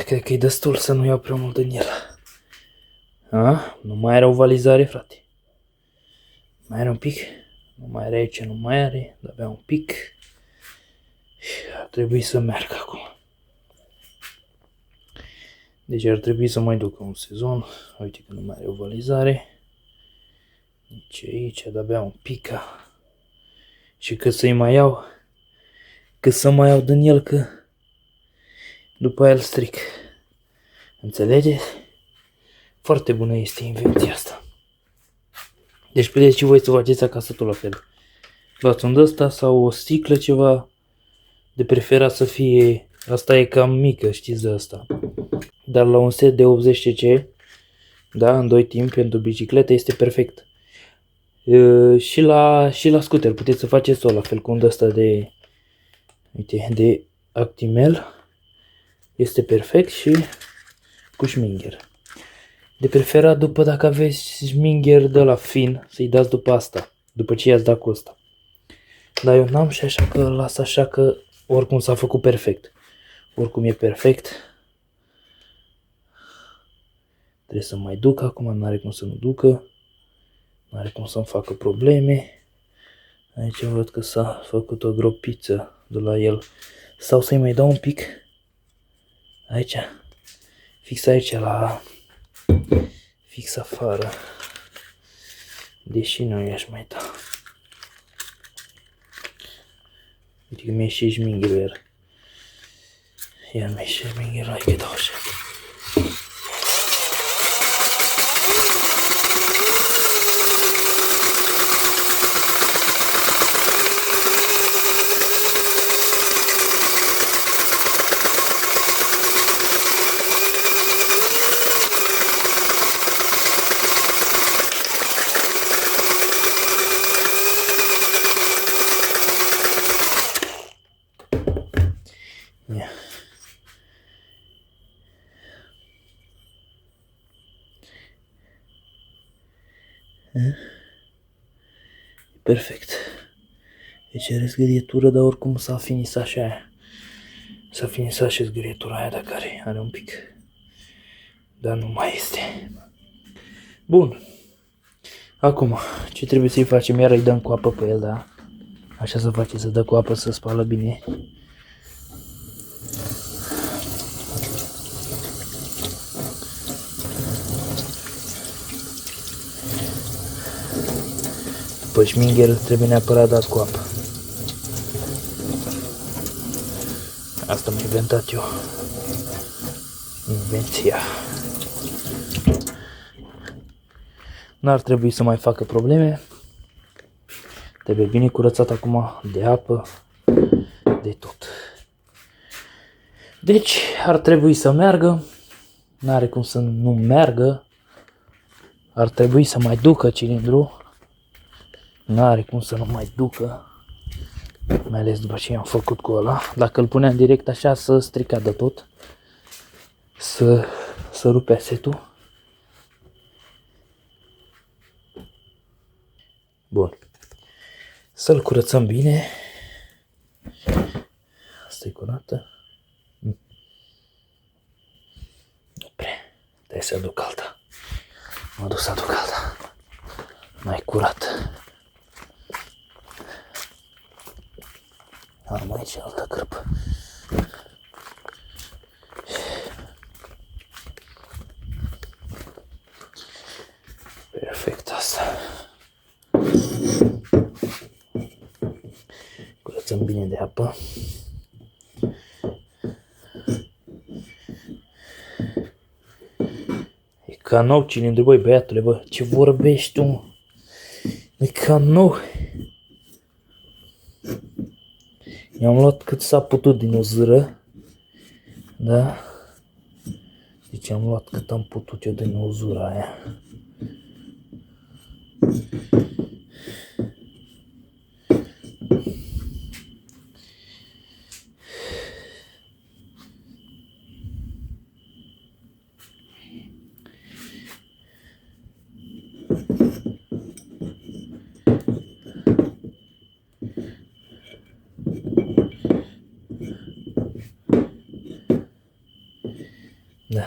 Cred că e destul să nu iau prea mult din el. Nu mai are ovalizare, frate. Mai are un pic. Nu mai are aici, nu mai are. De-abia un pic. Și ar trebui să meargă acum. Deci ar trebui să mai ducă un sezon. Uite că nu mai are ovalizare. Nici aici, de-abia un pic. Și că să-i mai iau, că să mai iau din el, că după aia îl stric. Înțelegeți? Foarte bună este invenția asta. Deci puteți și voi să faceți acasă tot la fel. Luați un ăsta sau o sticlă ceva, de preferat să fie, asta e cam mică, știți de asta. Dar la un set de 80 cc, da, în 2 timpi pentru bicicletă este perfect. Și la scooter puteți să faceți tot la fel cu un ăsta de, uite, de Actimel. Este perfect și cu șmingher. De preferat după, dacă aveți șmingher de la fin, să-i dați după asta, după ce i-ați dat cu asta. Dar eu n-am și așa că las așa că oricum s-a făcut perfect. Oricum e perfect. Trebuie să mai duc acum, n-are cum să nu ducă. N-are cum să-mi facă probleme. Aici văd că s-a făcut o gropiță de la el. Sau să-i mai dau un pic. Aici. Fix aici la... Fix afară. Deși nu i-aș mai da. Uite că mi-e și șmingherul iar. Iar mi-e și șmingherul, hai că dau așa. Perfect. Deci are zgârietură, dar oricum s-a finisat și aia. S-a finisat și zgârietura aia dacă are un pic. Dar nu mai este. Bun. Acum, ce trebuie să-i facem? Iar îi dăm cu apă pe el, da? Așa să face, să dă cu apă, să spală bine. După șmingher trebuie neapărat dat cu apă. Asta am inventat eu. Invenția. N-ar trebui să mai facă probleme. Trebuie bine curățat acum de apă, de tot. Deci ar trebui să meargă. N-are cum să nu meargă. Ar trebui să mai ducă cilindru. N-are cum să nu mai ducă. Mai ales după ce am făcut cu ăla. Dacă îl puneam direct așa, să strica de tot. Să rupea setul. Bun. Să-l curățăm bine. Asta e curată. Nu prea. Trebuie să aduc alta. Mă duc să aduc alta. Mai curat. Am aici altă cârpă. Perfect asta. Curățăm bine de apă. E ca nou cilindru, băi, băiatule, bă, ce vorbești tu? E ca nou. I-am luat cât s-a putut din o zâră. Da? Deci am luat cât am putut eu din o zâră aia. Da.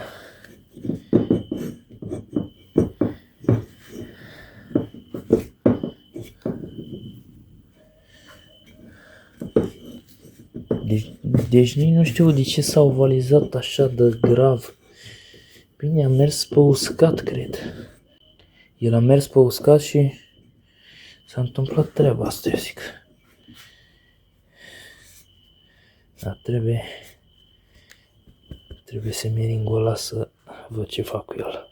Deci nici nu știu de ce s-a ovalizat așa de grav. Bine, a mers pe uscat, cred. El a mers pe uscat și s-a întâmplat treaba asta, eu zic. Dar trebuie să meringul ăla să văd ce fac cu el.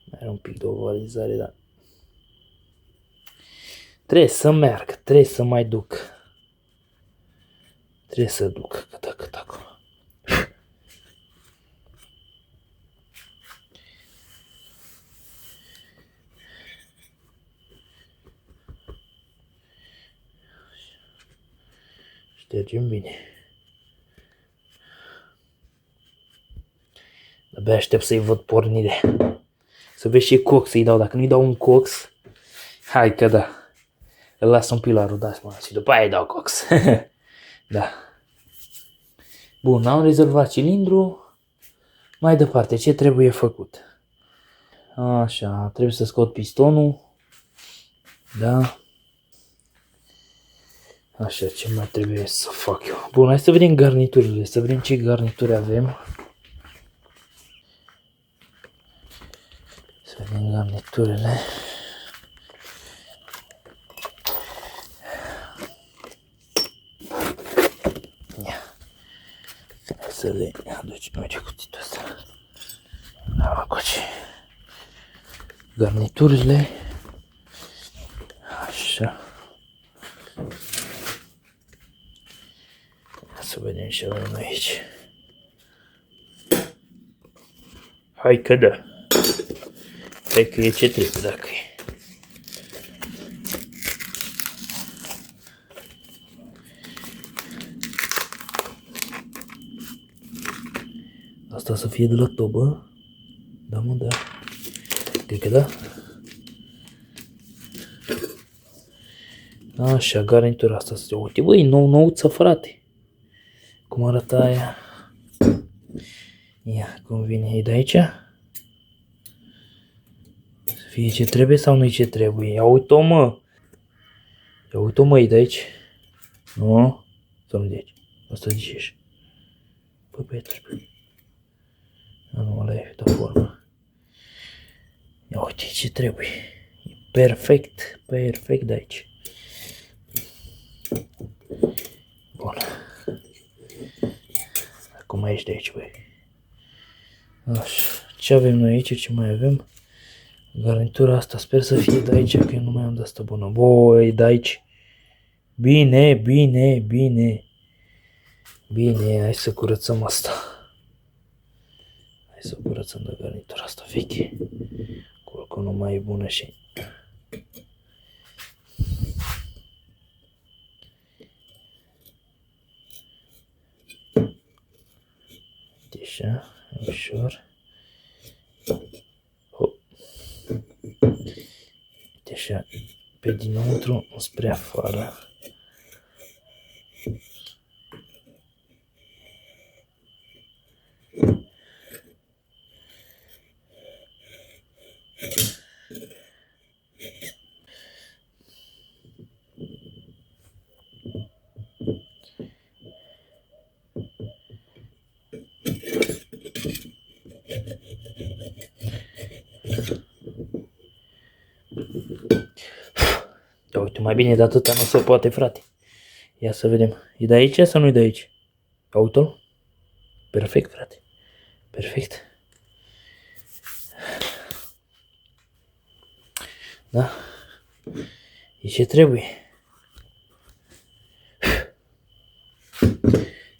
Mai are un pic de ovalizare, dar trebuie să meargă, trebuie să mai duc. Trebuie să duc cât acolo. Ștergem bine. Abia aștept să-i văd pornire. Să vezi ce cox să-i dau. Dacă nu-i dau un cox, hai că da. Îl las un pic la rudat, mă, și după aia îi dau cox. Da. Bun, am rezolvat cilindru. Mai departe, ce trebuie făcut? Așa, trebuie să scot pistonul. Da. Așa, ce mai trebuie să fac eu? Bun, hai să vedem garniturile, să vedem ce garnituri avem. Să vedem garniturile. Să le aducem, uite cuțitul ăsta. Da, coace. Garniturile. Așa. Să vedem ce avem aici. Hai că da. Hai că e ce trebuie, dacă e. Asta să fie de la tobă. Da, mă, da. Cred că da. Așa, garnitura asta să se uite. Băi, nouță, frate. Cum arată aia? Ia, cum vine ei de aici? Să fie ce trebuie sau nu-i ce trebuie? Ia uite-o, mă. Ia uite-o, mă, e de aici. Nu? Sau nu de aici? Asta zicești. Păi, băietul, nu, ăla e de formă. Ia uite ce trebuie. E perfect, perfect de aici. Bun. Acum ești de aici, băi. Așa. Ce avem noi aici? Ce mai avem? Garnitura asta sper să fie de aici, că eu nu mai am de asta bună. Băi, de aici. Bine, bine, bine. Bine, hai să curățăm asta. Hai să curățăm de garnitura asta veche. Cu nu mai e bună și... Așa, ușor. Hop. Așa, pe dinăuntru spre afară. Ia uite, mai bine de atâta nu se poate, frate. Ia să vedem. E de aici sau nu e de aici? Ia uite-l. Perfect, frate. Perfect. Da? E ce trebuie.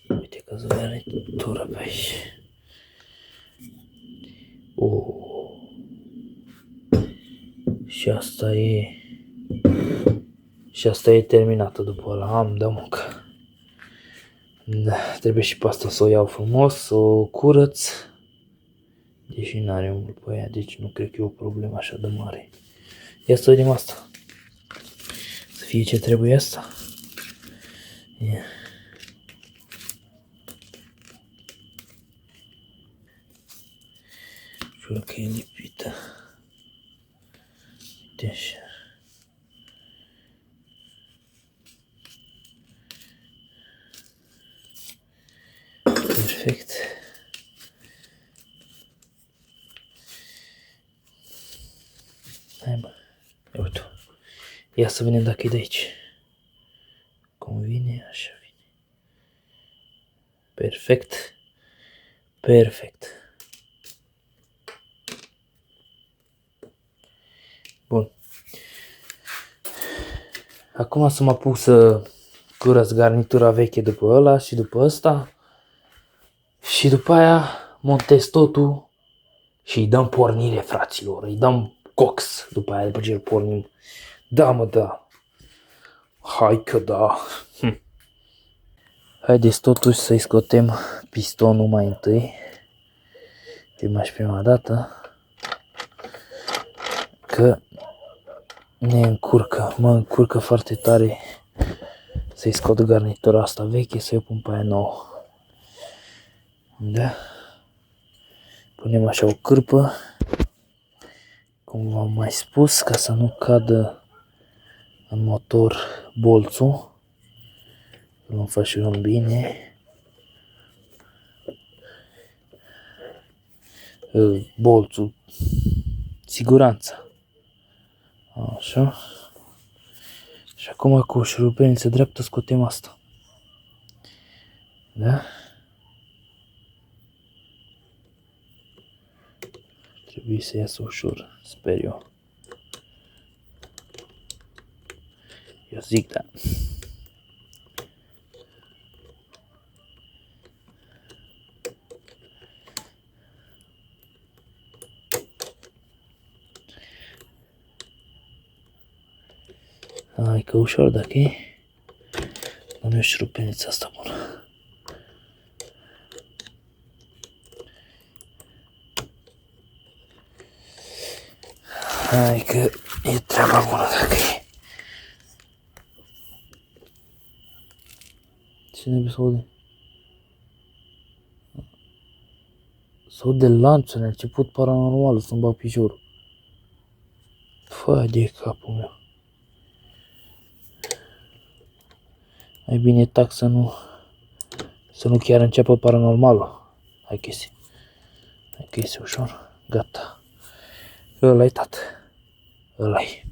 Uite că are tură pe aici. Și asta e... Și asta e terminată după ăla. Am de muncă. Da, trebuie și pe asta să o iau frumos, să o curăț. Deși n-are mult pe aia, deci nu cred că e o problemă așa de mare. Ia să vedem asta. Să fie ce trebuie asta. Ia. Știu că e lipită. Uite așa. Perfect. Hai mă. Ia uite-o. Ia să vedem dacă e de aici. Cum vine, așa vine. perfect. Perfect. Bun. Acum să mă apuc să curăț garnitura veche după ăla și după ăsta. Și după aia montez totul și îi dăm pornire, fraților. Îi dăm cox după aia, după ce îl pornim. Da, mă, da. Hai că da. Haideți totuși să-i scotem pistonul mai întâi. Prima dată. Că ne încurcă, mă încurcă foarte tare să-i scot garnitura asta veche, să-i pun pe aia nouă. Da? Punem așa o cârpă, cum v-am mai spus, ca să nu cadă în motor bolțul. Îl înfășurăm bine. Bolțul, siguranța. Așa. Și acum cu o șurubelniță dreaptă scotem asta. Da? Trebuie să iasă ușor, sper eu. Eu zic da. Hai că ușor dacă e. Dar nu e șurubelnița asta bună. Hai că e treaba bună dacă e. Ce trebuie să aude? Să aude lanțul, a început paranormalul să-mi bag piciorul. Fă de capul meu. Mai bine tac să nu chiar înceapă paranormalul. Hai că iese ușor. Gata. Ăla-i, tată. Ăla-i.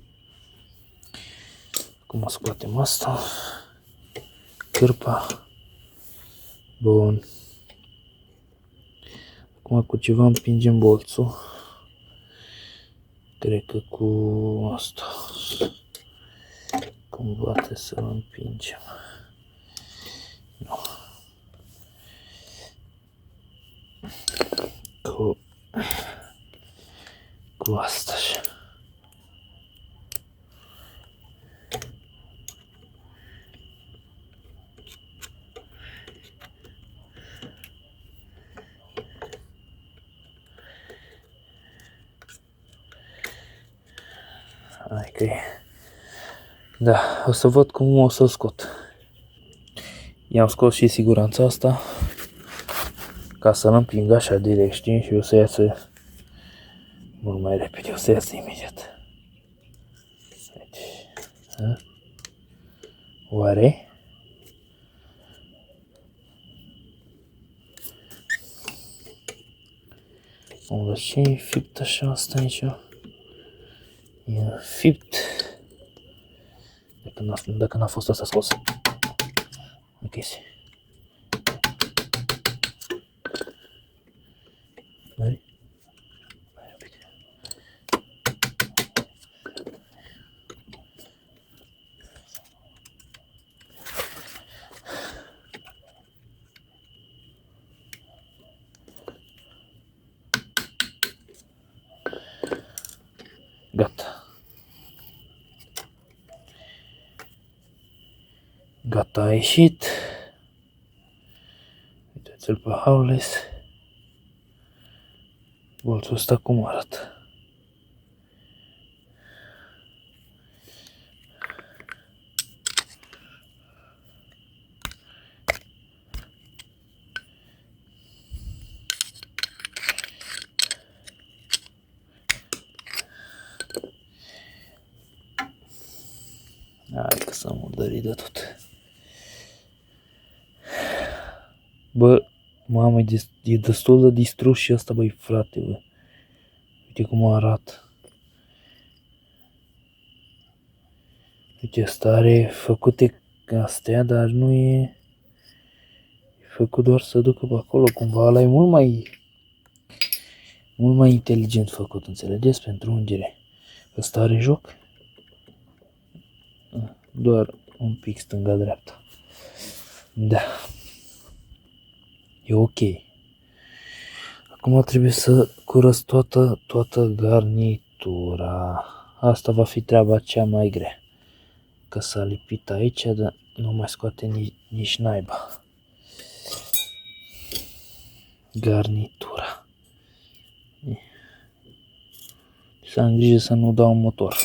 Acum scoatem asta. Cârpa. Bun. Acum cu ceva împingem bolțul. Cred că cu asta. Cumva trebuie să-l împingem. Nu. Cu asta așa. Hai că e. Da, o să văd cum o să-l scot. I-am scos și siguranța asta. Ca să-l împing așa direct, știi? Și o să iasă mult mai repede, o să iasă imediat. Oare? O, ce e fipt așa asta aici? E fipt. Dacă n-a fost asta scos. Ok. Mai rapid. Gata. Gata, a ieșit. Uitați-l pe Howless. Bolțul ăsta cum arată? Hai că s-a murdărit de tot. Bă, mamă, e destul de distrus și asta, băi, frate, bă. Uite cum arată. Uite, asta are făcute astea, dar nu e făcut doar să ducă pe acolo, cumva ăla e mult mai inteligent făcut, înțelegeți, pentru ungere. Ăsta are joc? Doar un pic stânga-dreapta. Da. E ok. Acum trebuie să curăț toată garnitura. Asta va fi treaba cea mai grea. Că s-a lipit aici, dar nu mai scoate nici naiba. Garnitura. Să am grijă să nu dau motor.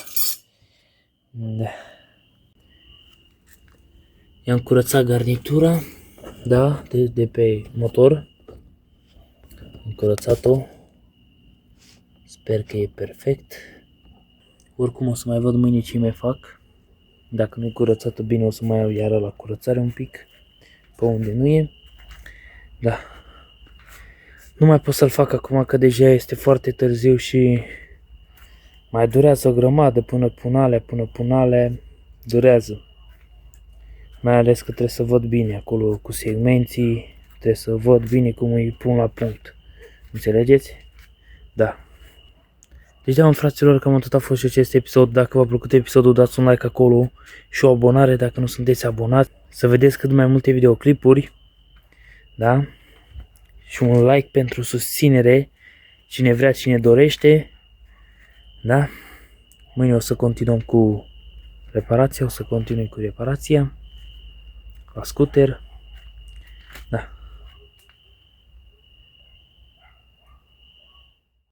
Da. I-am curățat garnitura, da, de pe motor. Am curățat-o. Sper că e perfect. Oricum o să mai văd mâine ce mai fac. Dacă nu e curățată bine, o să mai iau iară la curățare un pic. Pe unde nu e. Da. Nu mai pot să-l fac acum că deja este foarte târziu și mai durează o grămadă până punale. Durează. Mai ales că trebuie să văd bine acolo cu segmenții. Trebuie să văd bine cum îi pun la punct. Înțelegeți? Da. Deci da, fraților, cam atât a fost și acest episod. Dacă v-a plăcut episodul, dați un like acolo și o abonare dacă nu sunteți abonați. Să vedeți cât mai multe videoclipuri. Da? Și un like pentru susținere. Cine vrea, cine dorește. Da? Mâine o să continuăm cu reparația. La scooter.